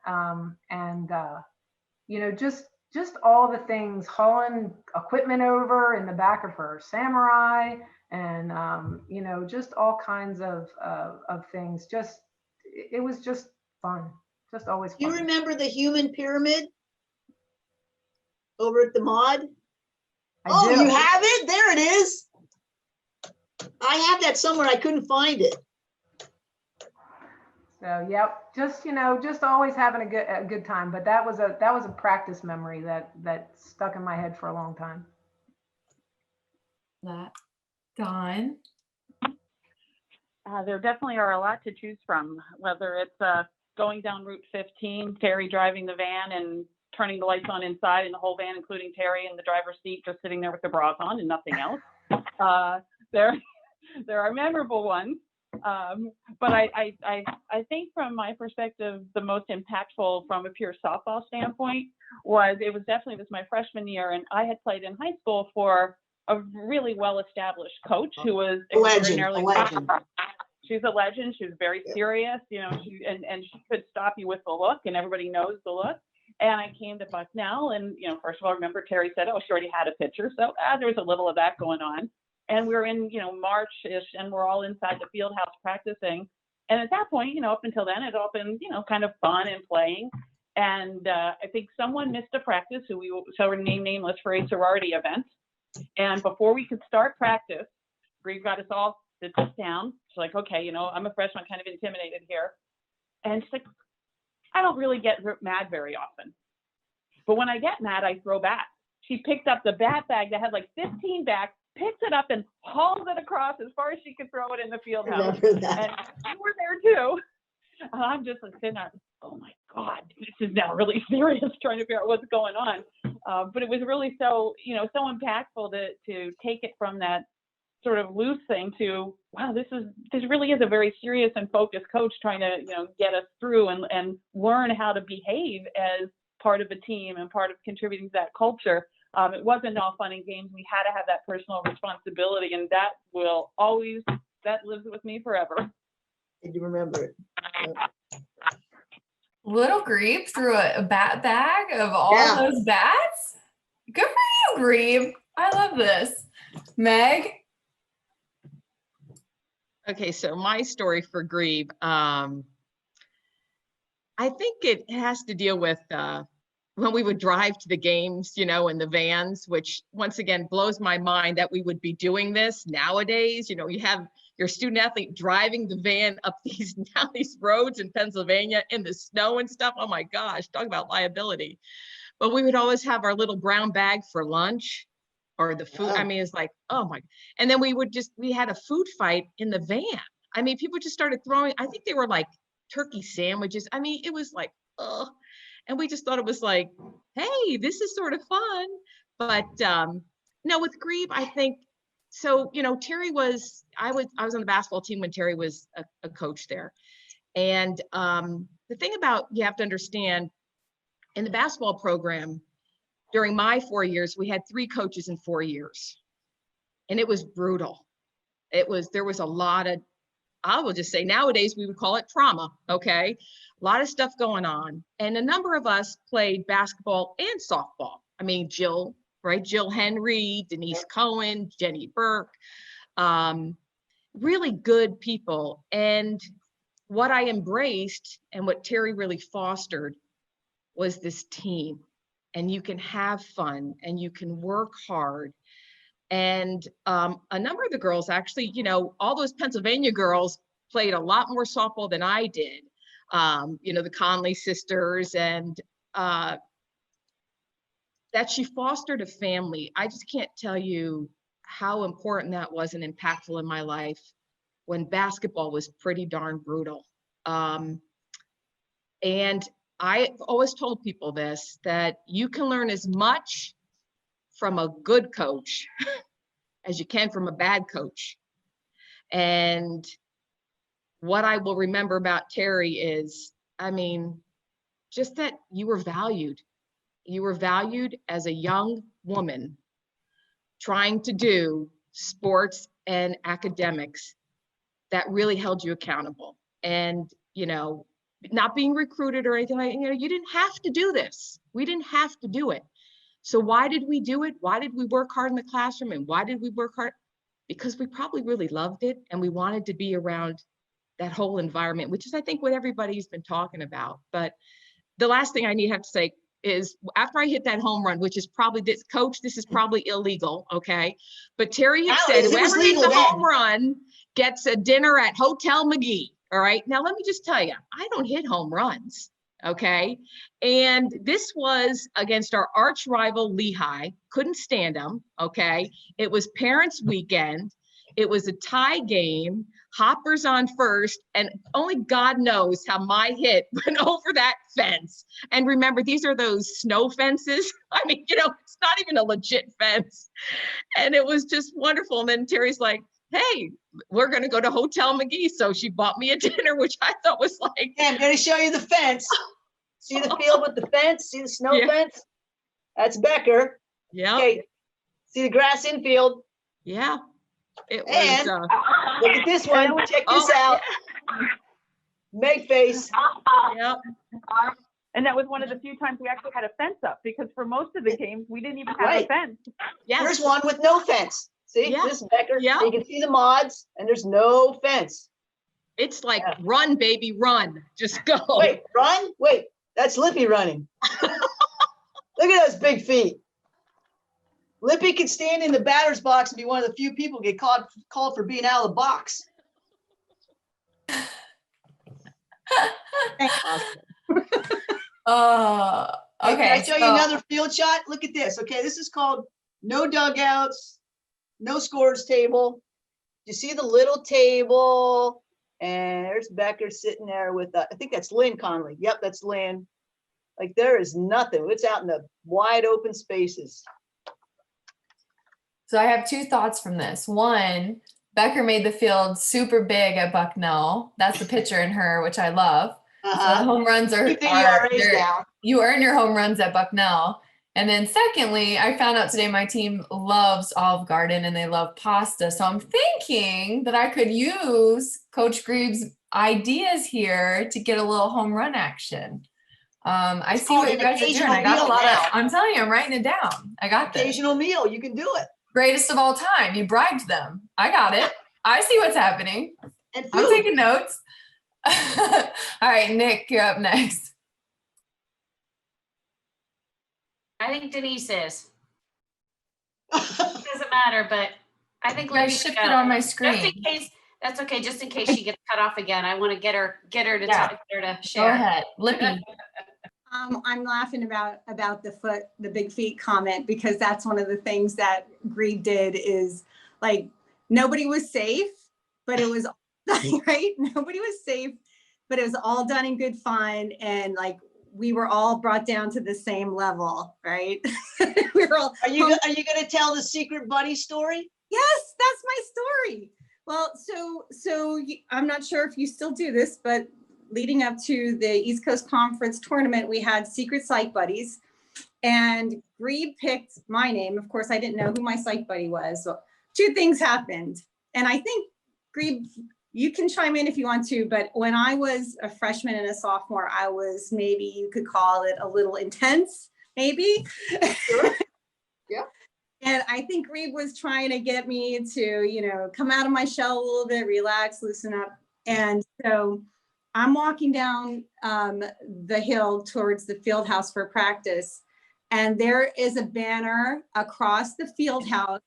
Just all the things, hauling equipment over in the back of her Samurai, and just all kinds of things. It was just fun. Just always fun. You remember the human pyramid over at the mod? Oh, you have it? There it is. I have that somewhere. I couldn't find it. So yep, just always having a good time. But that was a practice memory that stuck in my head for a long time. That Dawn. There definitely are a lot to choose from, whether it's going down Route 15, Terry driving the van and turning the lights on inside, and the whole van, including Terry in the driver's seat, just sitting there with their bras on and nothing else. There are memorable ones. But I think from my perspective, the most impactful from a pure softball standpoint was my freshman year, and I had played in high school for a really well-established coach who was extraordinarily legend. She's a legend. She was very serious, and she could stop you with the look, and everybody knows the look. And I came to Bucknell, and first of all, remember Terry said, oh, she already had a pitcher, so there was a little of that going on. And we were in, March-ish, and we're all inside the field house practicing. And at that point, up until then, it had all been, kind of fun and playing. And I think someone missed a practice who we shall remain nameless for a sorority event. And before we could start practice, Grieb got us all to sit down. She's like, okay, I'm a freshman, kind of intimidated here. And she's like, I don't really get mad very often. But when I get mad, I throw back. she picked up the bat bag that had like 15 bats, picks it up and hauls it across as far as she could throw it in the field house. And you were there too. And I'm just like sitting there, oh my God, this is now really serious, trying to figure out what's going on. But it was really so, so impactful to take it from that sort of loose thing to, wow, this really is a very serious and focused coach trying to, get us through and learn how to behave as part of a team and part of contributing to that culture. It wasn't all fun and games. We had to have that personal responsibility, and that lives with me forever. Did you remember it? Little Grieb threw a bat bag of all those bats. Good for you, Grieb. I love this. Meg? Okay, so my story for Grieb, I think it has to deal with when we would drive to the games, in the vans, which once again blows my mind that we would be doing this nowadays. You have your student athlete driving the van up these roads in Pennsylvania in the snow and stuff. Oh my gosh, talk about liability. But we would always have our little brown bag for lunch or the food. I mean, it's like, oh my. And then we had a food fight in the van. I mean, people just started throwing, I think they were like turkey sandwiches. I mean, it was like, ugh. And we just thought it was like, hey, this is sort of fun. But no, with Grieb, I think, so, Terry I was on the basketball team when Terry was a coach there. And the thing about, you have to understand, in the basketball program, during my 4 years, we had 3 coaches in 4 years. And it was brutal. There was a lot of, I will just say nowadays we would call it trauma, okay? A lot of stuff going on. And a number of us played basketball and softball. I mean, Jill Henry, Denise Cohen, Jenny Burke, really good people. And what I embraced and what Terry really fostered was this team. And you can have fun and you can work hard. And a number of the girls actually, all those Pennsylvania girls played a lot more softball than I did. The Conley sisters, and that she fostered a family. I just can't tell you how important that was and impactful in my life when basketball was pretty darn brutal. And I've always told people this, that you can learn as much from a good coach as you can from a bad coach. And what I will remember about Terry is, just that you were valued. You were valued as a young woman trying to do sports and academics that really held you accountable. And, not being recruited or anything like, you didn't have to do this. We didn't have to do it. So why did we do it? Why did we work hard in the classroom? And why did we work hard? Because we probably really loved it and we wanted to be around that whole environment, which is, I think, what everybody's been talking about. But the last thing I have to say is, after I hit that home run, which is probably this is probably illegal, okay? But Terry had said, whoever hits the home run gets a dinner at Hotel McGee. All right. Now, let me just tell you, I don't hit home runs. Okay. And this was against our arch rival, Lehigh. Couldn't stand them. Okay. It was parents' weekend. It was a tie game. Hoppers on first. And only God knows how my hit went over that fence. And remember, these are those snow fences. I mean, it's not even a legit fence. And it was just wonderful. And then Terry's like, hey, we're going to go to Hotel McGee. So she bought me a dinner, which I thought was like, hey, I'm going to show you the fence. See the field with the fence? See the snow fence? That's Becker. Yeah. Okay. See the grass infield? Yeah. It was, look at this one. Check this out. Yeah. Meg face. Yep. And that was one of the few times we actually had a fence up, because for most of the games, we didn't even have a fence. Yes. Here's one with no fence. See, this is Becker. Yeah. You can see the mods, and there's no fence. It's like, run, baby, run. Just go. Wait, run? Wait, that's Lippy running. Look at those big feet. Lippy could stand in the batter's box and be one of the few people get called for being out of the box. Hey, Okay. can I show you so- another field shot? Look at this. Okay, this is called no dugouts, no scores table. You see the little table, and there's Becker sitting there with, I think that's Lynn Conley. Yep, that's Lynn. Like there is nothing. It's out in the wide open spaces. So I have two thoughts from this. One, Becker made the field super big at Bucknell. That's the picture in her, which I love. So the home runs are, Keep the ERAs down. you earn your home runs at Bucknell. And then secondly, I found out today my team loves Olive Garden and they love pasta. So I'm thinking that I could use Coach Grieb's ideas here to get a little home run action. I see what you guys are doing. I got a lot of, I'm telling you, I'm writing it down. I got this. Occasional meal, you can do it. Greatest of all time. You bribed them. I got it. I see what's happening. And I'm food. taking notes. All right, Nick, you're up next. I think Denise is. Doesn't matter, but I think I shifted on my screen. Just in case, that's okay. Just in case she gets cut off again, I want to get her to talk, get her to share. Go ahead, Lippy. I'm laughing about the big feet comment, because that's one of the things that Grieb did is like, nobody was safe, but it was right. Nobody was safe, but it was all done in good fun. And like, we were all brought down to the same level, right? We were all, Are you going to tell the secret buddy story? yes, that's my story. Well, so I'm not sure if you still do this, but leading up to the East Coast Conference tournament, we had secret psych buddies, and Grieb picked my name. Of course, I didn't know who my psych buddy was. So two things happened. And I think, Grieb, you can chime in if you want to, but when I was a freshman and a sophomore, I was, maybe you could call it a little intense, maybe. Sure. Yeah. And I think Grieb was trying to get me to, come out of my shell a little bit, relax, loosen up. And so I'm walking down the hill towards the field house for practice. And there is a banner across the field house,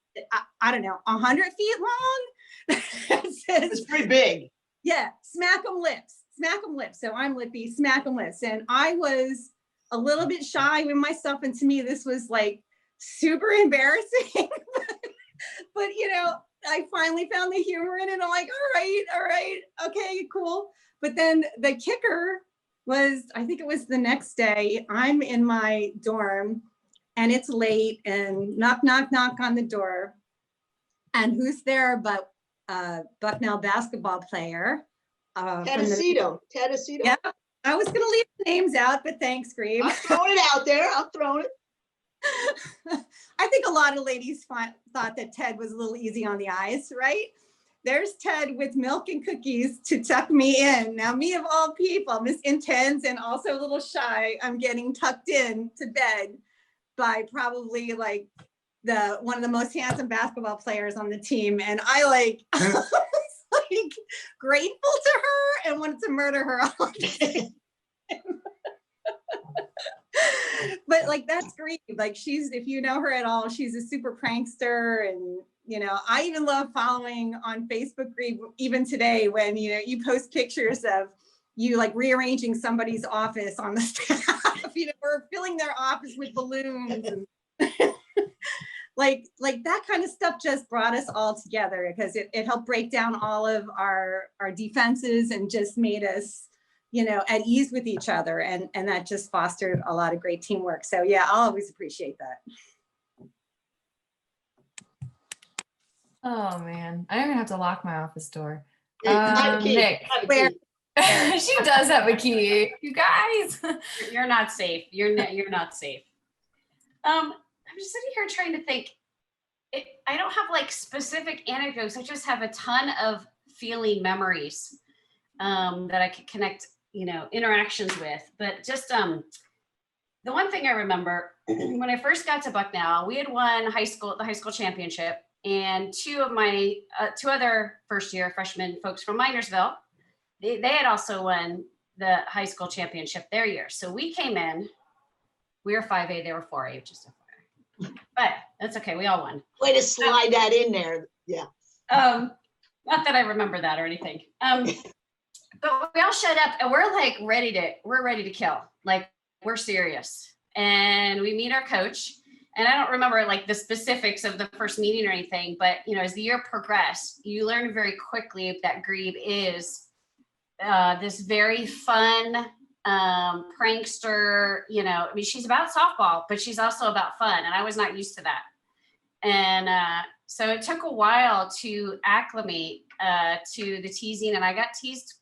I don't know, 100 feet long. It says, it's pretty big. Yeah, smack 'em lips, smack 'em lips. So I'm Lippy, smack 'em lips. And I was a little bit shy with myself. And to me, this was like super embarrassing. But, I finally found the humor in it. I'm like, all right, okay, cool. But then the kicker was, I think it was the next day, I'm in my dorm and it's late and knock, knock, knock on the door. And who's there but Bucknell basketball player. Tedesito. Yeah, I was going to leave the names out, but thanks, Grieb. I'm throwing it out there. I'm throwing it. I think a lot of ladies thought that Ted was a little easy on the eyes, right? There's Ted with milk and cookies to tuck me in. Now, me of all people, Miss Intense and also a little shy, I'm getting tucked in to bed by probably like one of the most handsome basketball players on the team. And I was like grateful to her and wanted to murder her all day. But like, that's great. Like, if you know her at all, she's a super prankster. And, I even love following on Facebook, Grieb, even today when, you post pictures of you like rearranging somebody's office on the staff, or filling their office with balloons. And like that kind of stuff just brought us all together, because it helped break down all of our defenses and just made us, at ease with each other. And that just fostered a lot of great teamwork. So yeah, I'll always appreciate that. Oh man, I'm gonna have to lock my office door. Nick, where she does have a key. You guys, you're not safe. You're not safe. I'm just sitting here trying to think. I don't have like specific anecdotes. I just have a ton of feeling memories that I could connect, interactions with. But just the one thing I remember when I first got to Bucknell, we had won the high school championship, and two of my two other first year freshman folks from Minersville, they had also won the high school championship their year. So we came in, we were 5A, they were 4A, just FYI. But that's okay, we all won. Way to slide that in there. Yeah. Not that I remember that or anything. But we all showed up and we're ready to kill. Like, we're serious. and we meet our coach. And I don't remember like the specifics of the first meeting or anything, but you know, as the year progressed, you learn very quickly that Grieb is this very fun prankster. You know, I mean, she's about softball, but she's also about fun, and I was not used to that. And so it took a while to acclimate to the teasing, and I got teased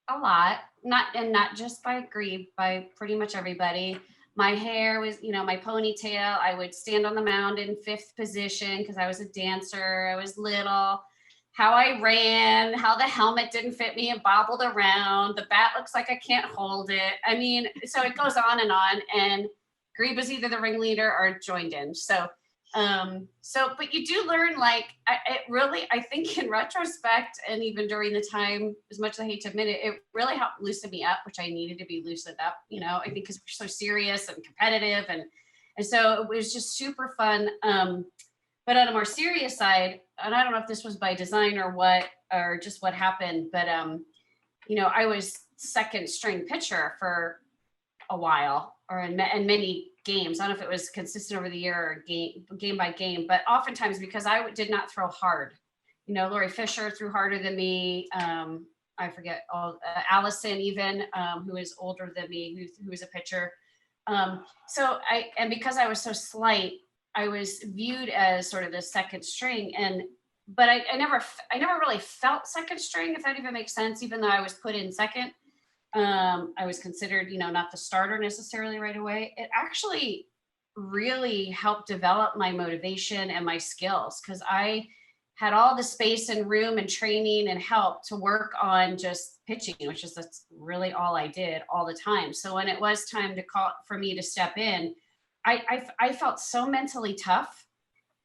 a lot, not just by Grieb, by pretty much everybody. My hair was, you know, my ponytail. I would stand on the mound in 5th position because I was a dancer. I was little. How I ran, how the helmet didn't fit me and bobbled around. The bat looks like I can't hold it. I mean, so it goes on. And Grieb was either the ringleader or joined in. But you do learn, like, I think in retrospect, and even during the time, as much as I hate to admit it, it really helped loosen me up, which I needed to be loosened up, you know, I think because we're so serious and competitive. And so it was just super fun. But on a more serious side, and I don't know if this was by design or just what happened, but, you know, I was 2nd string pitcher for a while, or in many games. I don't know if it was consistent over the year or game by game, but oftentimes because I did not throw hard. You know, Lori Fisher threw harder than me. I forget Allison even, who is older than me, who was a pitcher. Because I was so slight, I was viewed as sort of the 2nd string, but I never really felt 2nd string, if that even makes sense, even though I was put in 2nd. I was considered, you know, not the starter necessarily right away. It actually really helped develop my motivation and my skills, because I had all the space and room and training and help to work on just pitching, which is that's really all I did all the time. So when it was time to call for me to step in, I felt so mentally tough,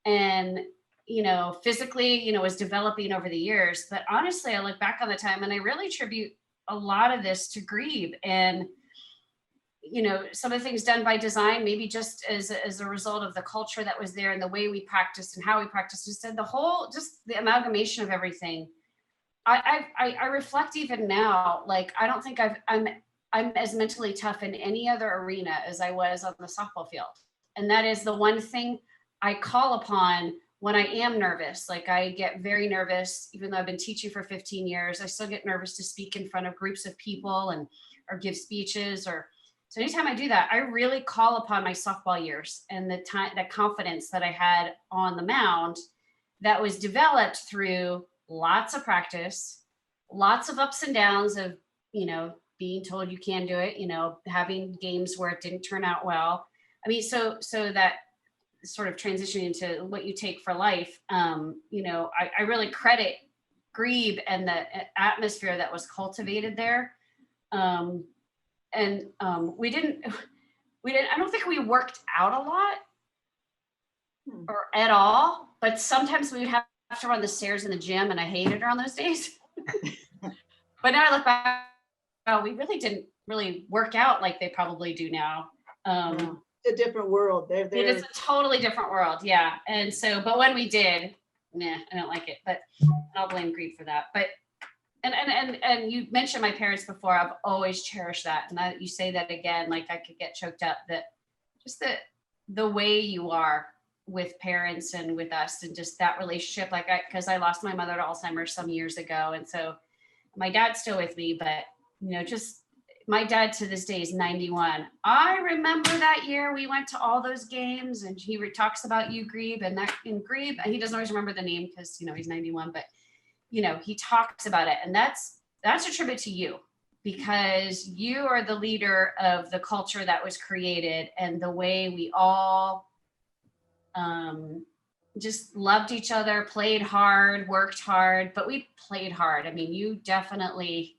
and, you know, physically, you know, was developing over the years. But honestly, I look back on the time and I really attribute a lot of this to Grieb, and, you know, some of the things done by design, maybe just as a result of the culture that was there and the way we practiced and how we practiced, just the amalgamation of everything. I reflect even now, like, I don't think I'm as mentally tough in any other arena as I was on the softball field. And that is the one thing I call upon when I am nervous. Like, I get very nervous, even though I've been teaching for 15 years, I still get nervous to speak in front of groups of people or give speeches. So anytime I do that, I really call upon my softball years and the confidence that I had on the mound that was developed through lots of practice, lots of ups and downs of, you know, being told you can do it, you know, having games where it didn't turn out well. I mean, so that sort of transitioning into what you take for life, you know, I really credit Grieb and the atmosphere that was cultivated there. We didn't, I don't think we worked out a lot or at all, but sometimes we would have to run the stairs in the gym, and I hated her on those days. But now I look back, we really didn't really work out like they probably do now. It's a different world. It is a totally different world. Yeah. And so, but when we did, I don't like it, but I'll blame Grieb for that. But, and you mentioned my parents before. I've always cherished that. And you say that again, like I could get choked up, that just the way you are with parents and with us, and just that relationship, because I lost my mother to Alzheimer's some years ago. And so my dad's still with me, but, you know, just my dad to this day is 91. I remember that year we went to all those games, and he talks about you, Grieb, and Grieb, he doesn't always remember the name because, you know, he's 91, but, you know, he talks about it. And that's a tribute to you, because you are the leader of the culture that was created, and the way we all just loved each other, played hard, worked hard, but we played hard. I mean, you definitely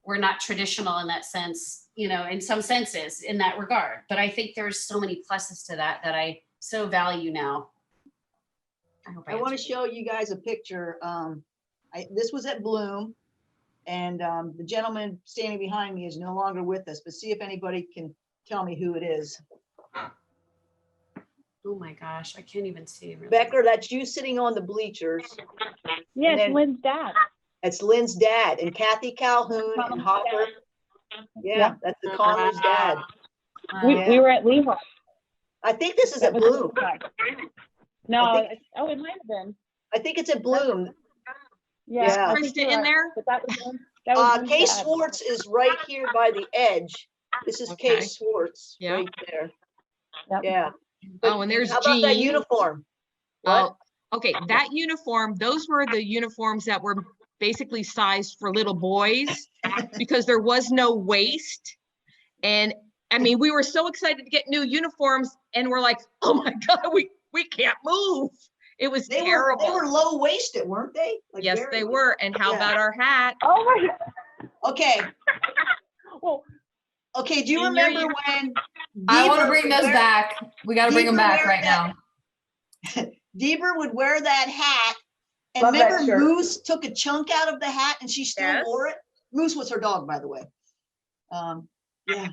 were not traditional in that sense, you know, in some senses in that regard. But I think there's so many pluses to that I so value now. I want to show you guys a picture. This was at Bloom, and the gentleman standing behind me is no longer with us, but see if anybody can tell me who it is. Oh my gosh, I can't even see. Really. Becker, that's you sitting on the bleachers. Yes, Lynn's dad. It's Lynn's dad, and Kathy Calhoun and Hopper. Yeah, that's the Connor's dad. We were at Lehigh. I think this is That at was Bloom. No, I think- it might have been. I think it's at Bloom. Yeah. Yeah. I think Krista you're in right, there? but that was Case bad. Swartz is right here by the edge. This is Okay. Case Swartz Yeah. right there. Yep. Yeah. Oh, and there's How about that Jean. uniform? What? Okay, that uniform, those were the uniforms that were basically sized for little boys because there was no waist. And I mean, we were so excited to get new uniforms and we're like, oh my God, we can't move. It was terrible. They were low waisted, weren't they? Like Yes, very they low. were. And how Yeah. about our hat? Oh my God. Okay. Well, Okay, do you In your remember when? I want to Bieber bring would those wear- back. We got to bring them Bieber back wear right that- now. Deeper would wear that hat. And Love that remember shirt. Moose took a chunk out of the hat and she still Yes. wore it? Moose was her dog, by the way. Yeah.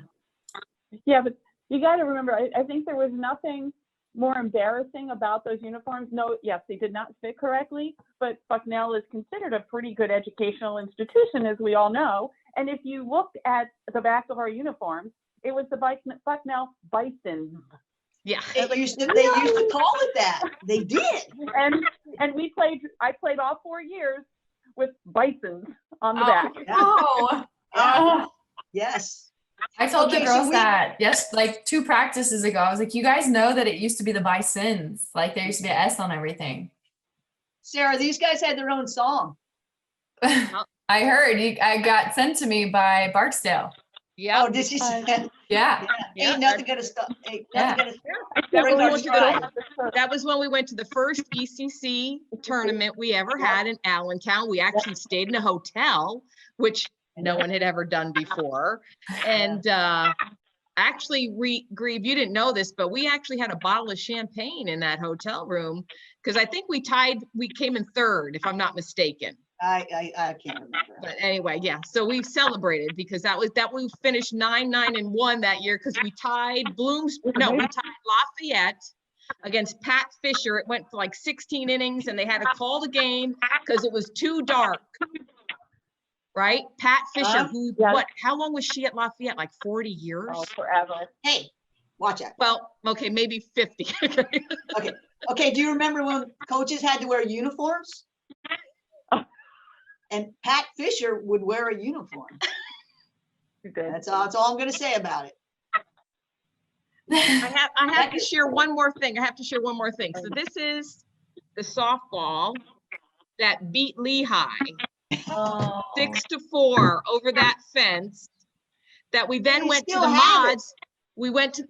yeah, but you got to remember, I think there was nothing more embarrassing about those uniforms. No, yes, they did not fit correctly, but Bucknell is considered a pretty good educational institution, as we all know. And if you looked at the back of our uniforms, it was the Bucknell Bisons. Yeah. They used to call it that. They did. And I played all 4 years with Bisons on the Oh, back. no. Yeah. Yes. I told Okay, the so girls we- that like 2 practices ago. I was like, you guys know that it used to be the Bisons. Like there used to be an S on everything. Sarah, these guys had their own song. I heard I got sent to me by Barksdale. Yeah. Oh, did you say? Yeah. Yeah, Ain't nothing gonna stop. Ain't Yeah. nothing That gonna was bring our when we stride. went to that was when we went to the first ECC tournament we ever had in Allentown. We actually stayed in a hotel, which no one had ever done before. And actually, Grieb, you didn't know this, but we actually had a bottle of champagne in that hotel room because I think we came in third, if I'm not mistaken. I can't remember. But anyway, yeah. So we celebrated because we finished 9-9-1 that year because we tied Lafayette against Pat Fisher. It went for like 16 innings and they had to call the game because it was too dark. Right? Pat Fisher, how long was she at Lafayette? Like 40 years? Oh, forever. Hey, watch out. Well, okay, maybe 50. Okay, do you remember when coaches had to wear uniforms? And Pat Fisher would wear a uniform. That's all I'm gonna say about it. I have to share one more thing. So this is the softball that beat Lehigh 6-4 over that fence. That we then went to the mods. We went to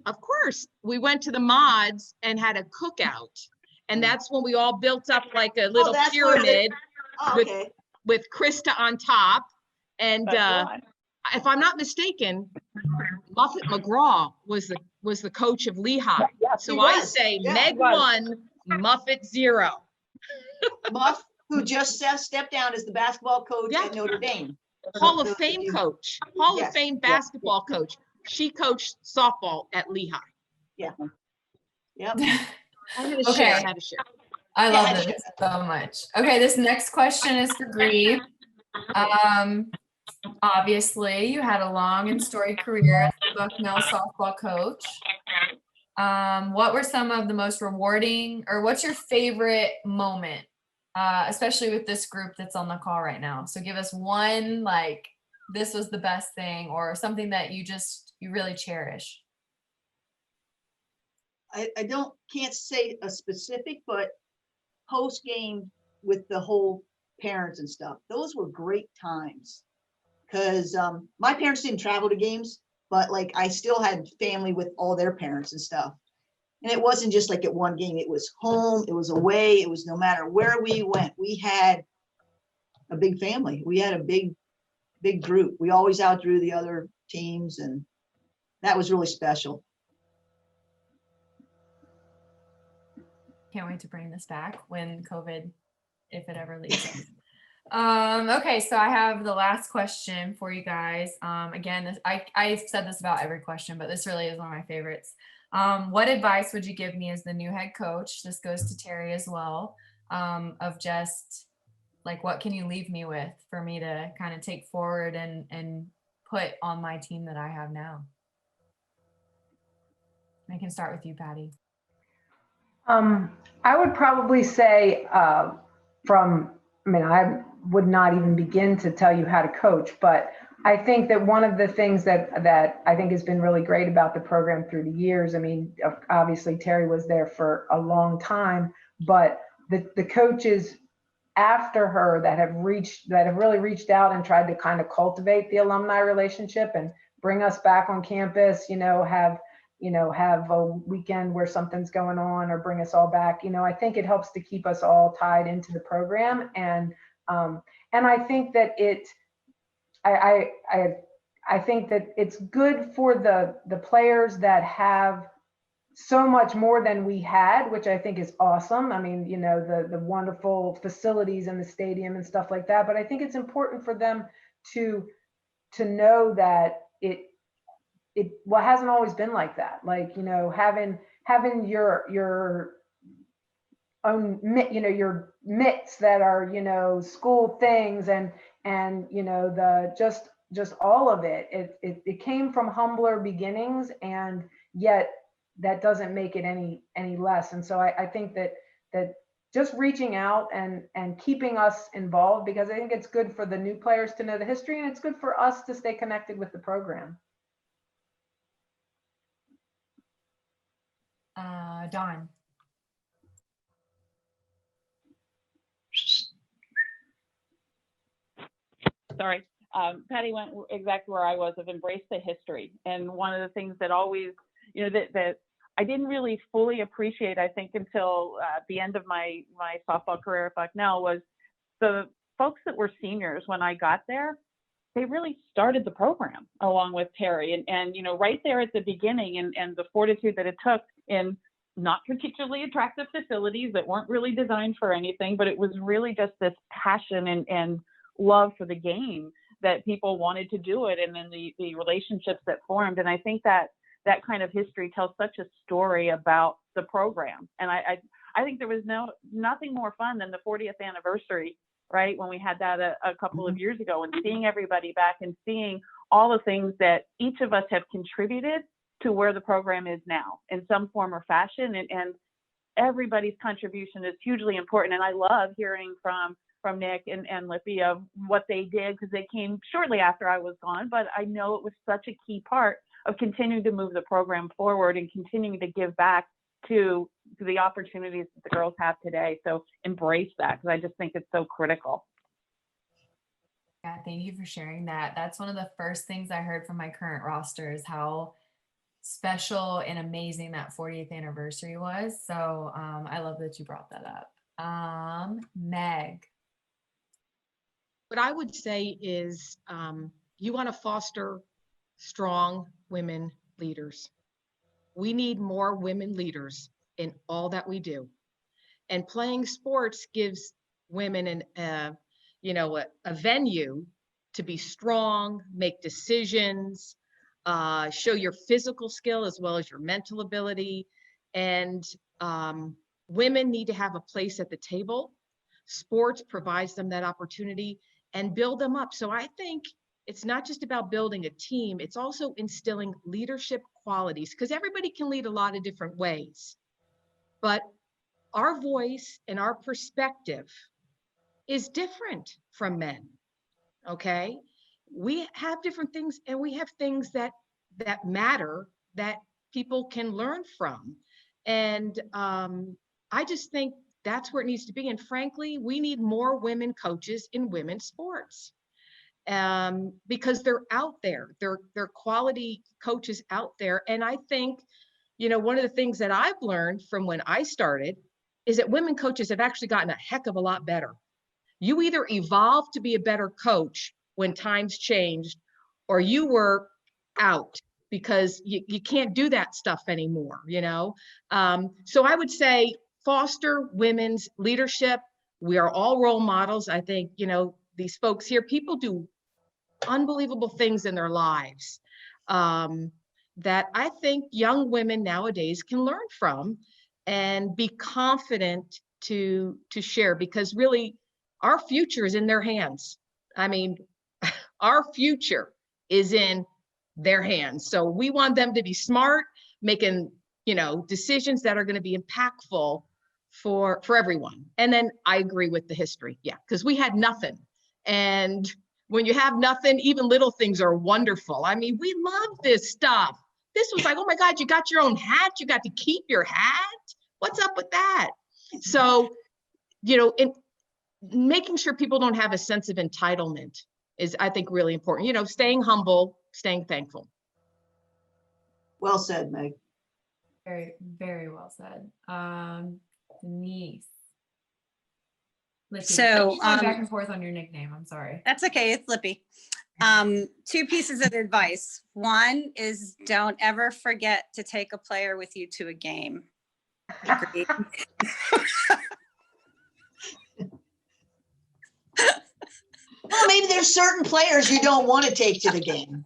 the mods and had a cookout, and that's when we all built up like a little pyramid with Krista on top. And if I'm not mistaken, Muffet McGraw was the coach of Lehigh. So I say Meg 1, Muffet 0. Muff, who just stepped down as the basketball coach at Notre Dame. Hall of Fame coach, Hall of Fame basketball coach. She coached softball at Lehigh. Yeah. Yep. I had to share. I love this so much. Okay, this next question is for Grieb. Obviously, you had a long and storied career as the Bucknell softball coach. What were some of the most rewarding, or what's your favorite moment, especially with this group that's on the call right now? So give us one, like, this was the best thing, or something that you really cherish. I can't say a specific, but post game with the whole parents and stuff, those were great times. Because my parents didn't travel to games, but like I still had family with all their parents and stuff. And it wasn't just like at one game, it was home, it was away, it was no matter where we went, we had a big family. We had a big group. We always outdrew the other teams, and that was really special. Can't wait to bring this back when COVID, if it ever leaves us. Okay, so I have the last question for you guys. Again, I've said this about every question, but this really is one of my favorites. What advice would you give me as the new head coach? This goes to Terry as well, of just like, what can you leave me with for me to kind of take forward and put on my team that I have now? I can start with you, Patty. I would probably say I would not even begin to tell you how to coach, but I think that one of the things that I think has been really great about the program through the years, I mean, obviously Terry was there for a long time, but the coaches after her that have really reached out and tried to kind of cultivate the alumni relationship and bring us back on campus, have a weekend where something's going on or bring us all back. I think it helps to keep us all tied into the program. And I think that I think that it's good for the players that have so much more than we had, which I think is awesome. I mean, the wonderful facilities in the stadium and stuff like that. But I think it's important for them to know that it hasn't always been like that. Like, having your own, your mitts that are, school things and the just all of it. It came from humbler beginnings, and yet that doesn't make it any less. And so I think that just reaching out and keeping us involved, because I think it's good for the new players to know the history, and it's good for us to stay connected with the program. Dawn. Sorry. Patty went exactly where I was, of embrace the history. And one of the things that always, that I didn't really fully appreciate, I think, until the end of my softball career at Bucknell, was the folks that were seniors when I got there. They really started the program along with Terry, and right there at the beginning, and the fortitude that it took in not particularly attractive facilities that weren't really designed for anything, but it was really just this passion and love for the game that people wanted to do it, and then the relationships that formed. And I think that kind of history tells such a story about the program. And I think there was nothing more fun than the 40th anniversary, right, when we had that a couple of years ago, and seeing everybody back and seeing all the things that each of us have contributed to where the program is now in some form or fashion. And everybody's contribution is hugely important. And I love hearing from Nick and Lippy of what they did, because they came shortly after I was gone, but I know it was such a key part of continuing to move the program forward and continuing to give back to the opportunities that the girls have today. So embrace that, because I just think it's so critical. Yeah, thank you for sharing that. That's one of the first things I heard from my current roster, is how special and amazing that 40th anniversary was. So I love that you brought that up. Meg. What I would say is you want to foster strong women leaders. We need more women leaders in all that we do. And playing sports gives women a venue to be strong, make decisions, show your physical skill as well as your mental ability. And women need to have a place at the table. Sports provides them that opportunity and build them up. So I think it's not just about building a team, it's also instilling leadership qualities, because everybody can lead a lot of different ways. But our voice and our perspective is different from men, okay? We have different things, and we have things that matter that people can learn from. And I just think that's where it needs to be. And frankly, we need more women coaches in women's sports, because they're out there. They're quality coaches out there. And I think, one of the things that I've learned from when I started is that women coaches have actually gotten a heck of a lot better. You either evolve to be a better coach when times changed, or you were out because you can't do that stuff anymore, So I would say foster women's leadership. We are all role models. I think, these folks here, people do unbelievable things in their lives that I think young women nowadays can learn from and be confident to share, because really our future is in their hands. I mean, our future is in their hands. So we want them to be smart, making, decisions that are going to be impactful for everyone. And then I agree with the history. Yeah, because we had nothing. And when you have nothing, even little things are wonderful. I mean, we love this stuff. This was like, oh my God, you got your own hat. You got to keep your hat. What's up with that? So, in making sure people don't have a sense of entitlement is, I think, really important. Staying humble, staying thankful. Well said, Meg. Very, very well said. Denise. Lippy. So, I'm going back and forth on your nickname. I'm sorry. That's okay. It's Lippy. Two pieces of advice. One is don't ever forget to take a player with you to a game. Agreed. Well, maybe there's certain players you don't want to take to the game.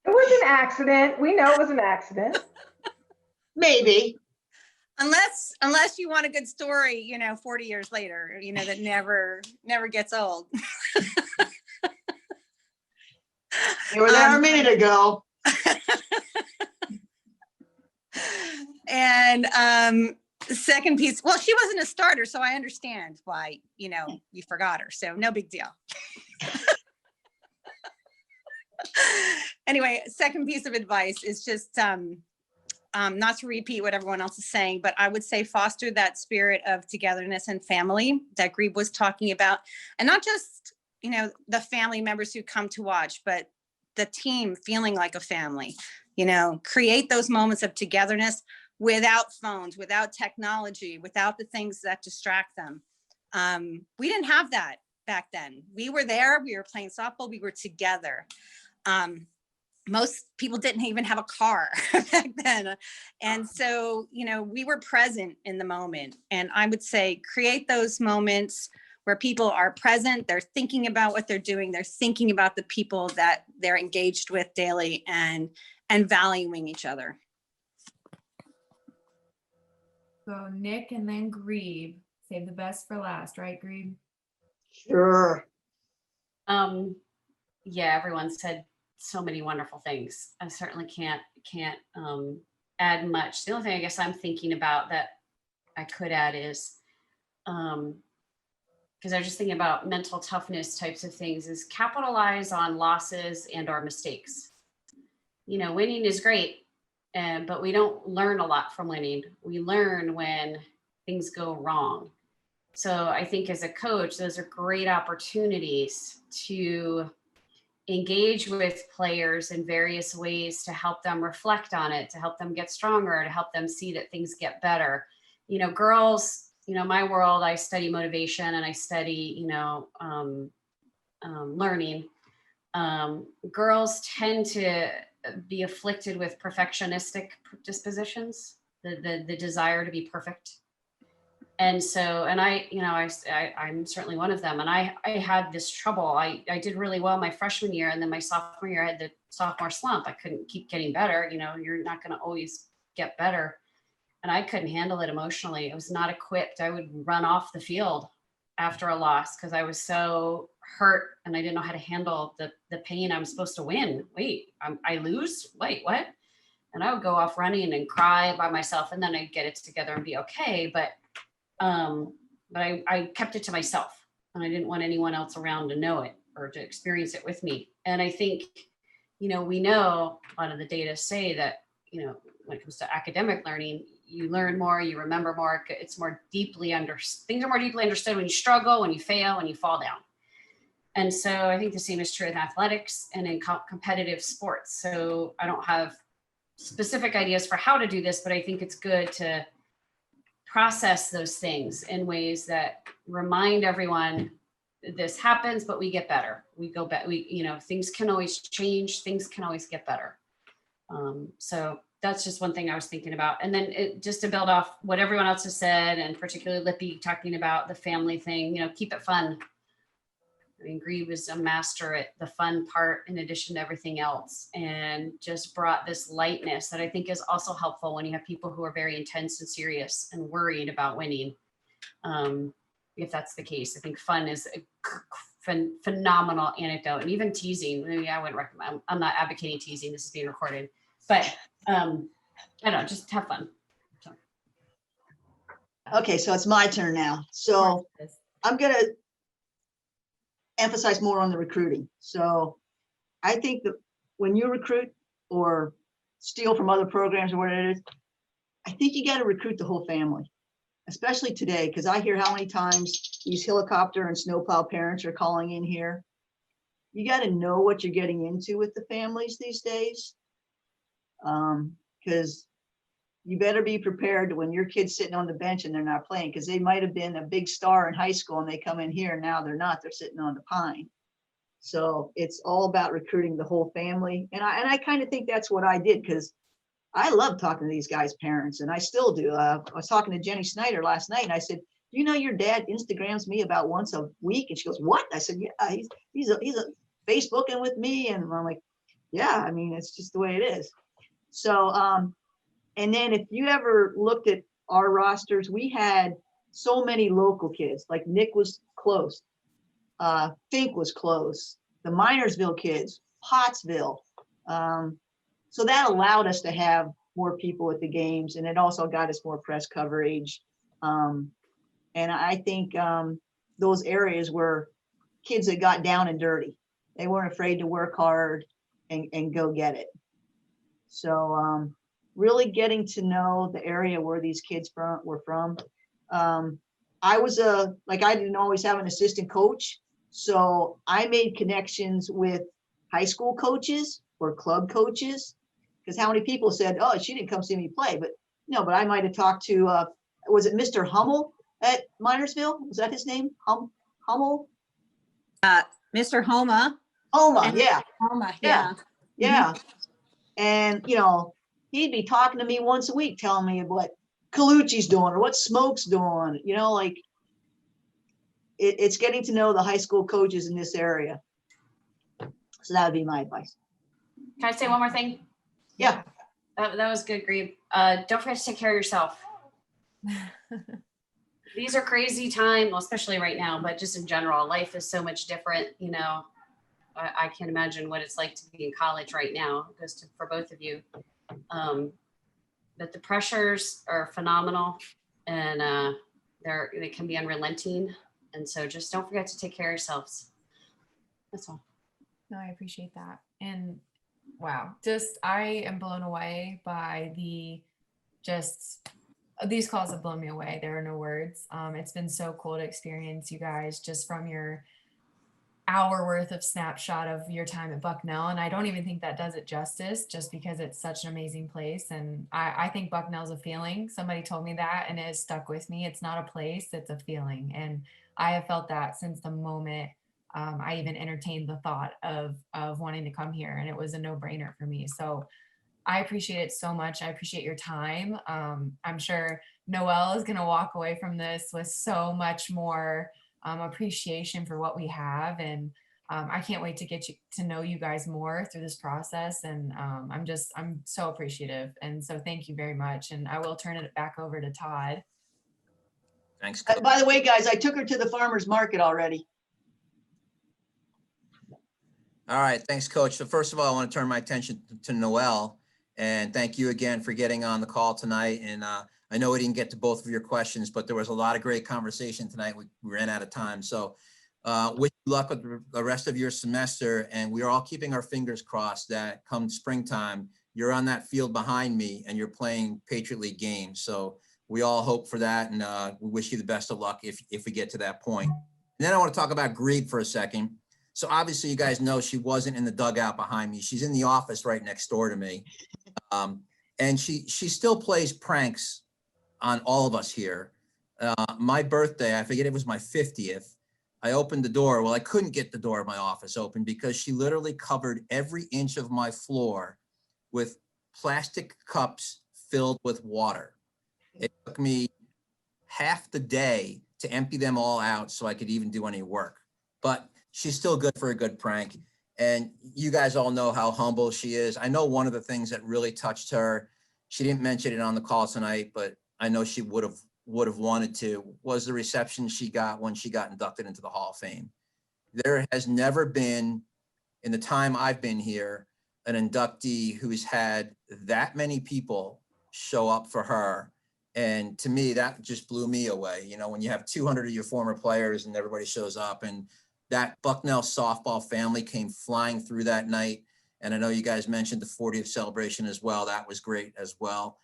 It was an accident. We know it was an accident. Maybe. Unless you want a good story, 40 years later, that never gets old. You were there a minute ago. And the second piece, well, she wasn't a starter, so I understand why, you forgot her. So no big deal. Anyway, second piece of advice is just not to repeat what everyone else is saying, but I would say foster that spirit of togetherness and family that Grieb was talking about. And not just, the family members who come to watch, but the team feeling like a family. Create those moments of togetherness without phones, without technology, without the things that distract them. We didn't have that back then. We were there, we were playing softball, we were together. Most people didn't even have a car back then. And so, we were present in the moment. And I would say create those moments where people are present, they're thinking about what they're doing, they're thinking about the people that they're engaged with daily and valuing each other. So Nick and then Grieb. Save the best for last, right, Grieb? Sure. Yeah, everyone said so many wonderful things. I certainly can't add much. The only thing I guess I'm thinking about that I could add is, because I was just thinking about mental toughness types of things, is capitalize on losses and our mistakes. Winning is great, but we don't learn a lot from winning. We learn when things go wrong. So I think as a coach, those are great opportunities to engage with players in various ways to help them reflect on it, to help them get stronger, to help them see that things get better. Girls, my world, I study motivation and I study, learning. Girls tend to be afflicted with perfectionistic dispositions, the desire to be perfect. And so, and I'm certainly one of them. And I had this trouble. I did really well my freshman year. And then my sophomore year, I had the sophomore slump. I couldn't keep getting better. You're not going to always get better. And I couldn't handle it emotionally. I was not equipped. I would run off the field after a loss because I was so hurt and I didn't know how to handle the pain. I'm supposed to win. Wait, I lose? Wait, what? And I would go off running and cry by myself, and then I'd get it together and be okay. But I kept it to myself, and I didn't want anyone else around to know it or to experience it with me. And I think, we know a lot of the data say that, when it comes to academic learning, you learn more, you remember more, it's more deeply things are more deeply understood when you struggle, when you fail, when you fall down. And so I think the same is true in athletics and in competitive sports. So I don't have specific ideas for how to do this, but I think it's good to process those things in ways that remind everyone this happens, but we get better. We go back, things can always change, things can always get better. So that's just one thing I was thinking about. And then just to build off what everyone else has said, and particularly Lippy talking about the family thing, keep it fun. I mean, Grieb is a master at the fun part in addition to everything else, and just brought this lightness that I think is also helpful when you have people who are very intense and serious and worried about winning. If that's the case, I think fun is a phenomenal anecdote, and even teasing. Maybe I wouldn't recommend. I'm not advocating teasing. This is being recorded, but I don't know, just have fun. Okay, so it's my turn now. So I'm gonna emphasize more on the recruiting. So I think that when you recruit or steal from other programs or whatever it is, I think you got to recruit the whole family, especially today, because I hear how many times these helicopter and snowplow parents are calling in here. You got to know what you're getting into with the families these days, because you better be prepared when your kid's sitting on the bench and they're not playing, because they might have been a big star in high school and they come in here and now they're not, they're sitting on the pine. So it's all about recruiting the whole family. And I kind of think that's what I did, because I love talking to ththese guys' parents, and I still do. I was talking to Jenny Snyder last night and I said, do you know your dad Instagrams me about once a week? And she goes, what? I said, yeah, he's a Facebooking with me. And I'm like, yeah, I mean, it's just the way it is. So, and then if you ever looked at our rosters, we had so many local kids, like Nick was close. Fink was close. The Minersville kids, Pottsville. So that allowed us to have more people at the games, and it also got us more press coverage. And I think those areas were kids that got down and dirty. They weren't afraid to work hard and go get it. So really getting to know the area where these kids were from. I was I didn't always have an assistant coach. So I made connections with high school coaches or club coaches, because how many people said, oh, she didn't come see me play, but no, but I might've talked to, was it Mr. Hummel at Minersville? Was that his name? Hummel? Mr. Homa. Homa, yeah. Homa, yeah. Yeah. And, you know, he'd be talking to me once a week, telling me what Colucci's doing or what Smoke's doing, you know, like it's getting to know the high school coaches in this area. So that would be my advice. Can I say one more thing? Yeah. That was good, Grieb. Don't forget to take care of yourself. These are crazy times, well, especially right now, but just in general, life is so much different. You know, I can't imagine what it's like to be in college right now. It goes for both of you. But the pressures are phenomenal, and they can be unrelenting. And so just don't forget to take care of yourselves. That's all. No, I appreciate that. And wow, I am blown away by these calls have blown me away. There are no words. It's been so cool to experience you guys just from your hour worth of snapshot of your time at Bucknell. And I don't even think that does it justice, just because it's such an amazing place. And I think Bucknell's a feeling. Somebody told me that and it has stuck with me. It's not a place, it's a feeling. And I have felt that since the moment I even entertained the thought of wanting to come here, and it was a no-brainer for me. So I appreciate it so much. I appreciate your time. I'm sure Noelle is going to walk away from this with so much more appreciation for what we have. And I can't wait to get to know you guys more through this process. And I'm so appreciative. And so thank you very much. And I will turn it back over to Todd. Thanks. By the way, guys, I took her to the farmer's market already. All right, thanks, Coach. So first of all, I want to turn my attention to Noelle, and thank you again for getting on the call tonight. And I know we didn't get to both of your questions, but there was a lot of great conversation tonight. We ran out of time. So wish you luck with the rest of your semester, and we are all keeping our fingers crossed that come springtime, you're on that field behind me and you're playing Patriot League games. So we all hope for that, and we wish you the best of luck if we get to that point. And then I want to talk about Grieb for a second. So obviously you guys know she wasn't in the dugout behind me. She's in the office right next door to me. And she still plays pranks on all of us here. My birthday, I forget, it was my 50th. I opened the door. Well, I couldn't get the door of my office open because she literally covered every inch of my floor with plastic cups filled with water. It took me half the day to empty them all out so I could even do any work. But she's still good for a good prank. And you guys all know how humble she is. I know one of the things that really touched her, she didn't mention it on the call tonight, but I know she would have wanted to, was the reception she got when she got inducted into the Hall of Fame. There has never been, in the time I've been here, an inductee who's had that many people show up for her. And to me, that just blew me away. You know, when you have 200 of your former players and everybody shows up, and that Bucknell softball family came flying through that night. And I know you guys mentioned the 40th celebration as well. That was great as well.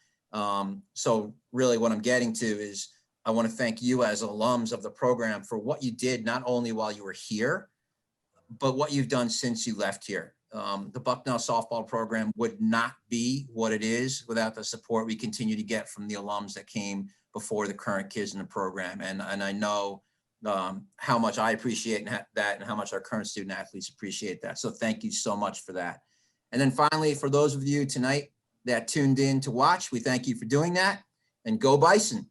So really what I'm getting to is I want to thank you as alums of the program for what you did, not only while you were here, but what you've done since you left here. The Bucknell softball program would not be what it is without the support we continue to get from the alums that came before the current kids in the program. And I know how much I appreciate that and how much our current student athletes appreciate that. So thank you so much for that. And then finally, for those of you tonight that tuned in to watch, we thank you for doing that, and go Bison.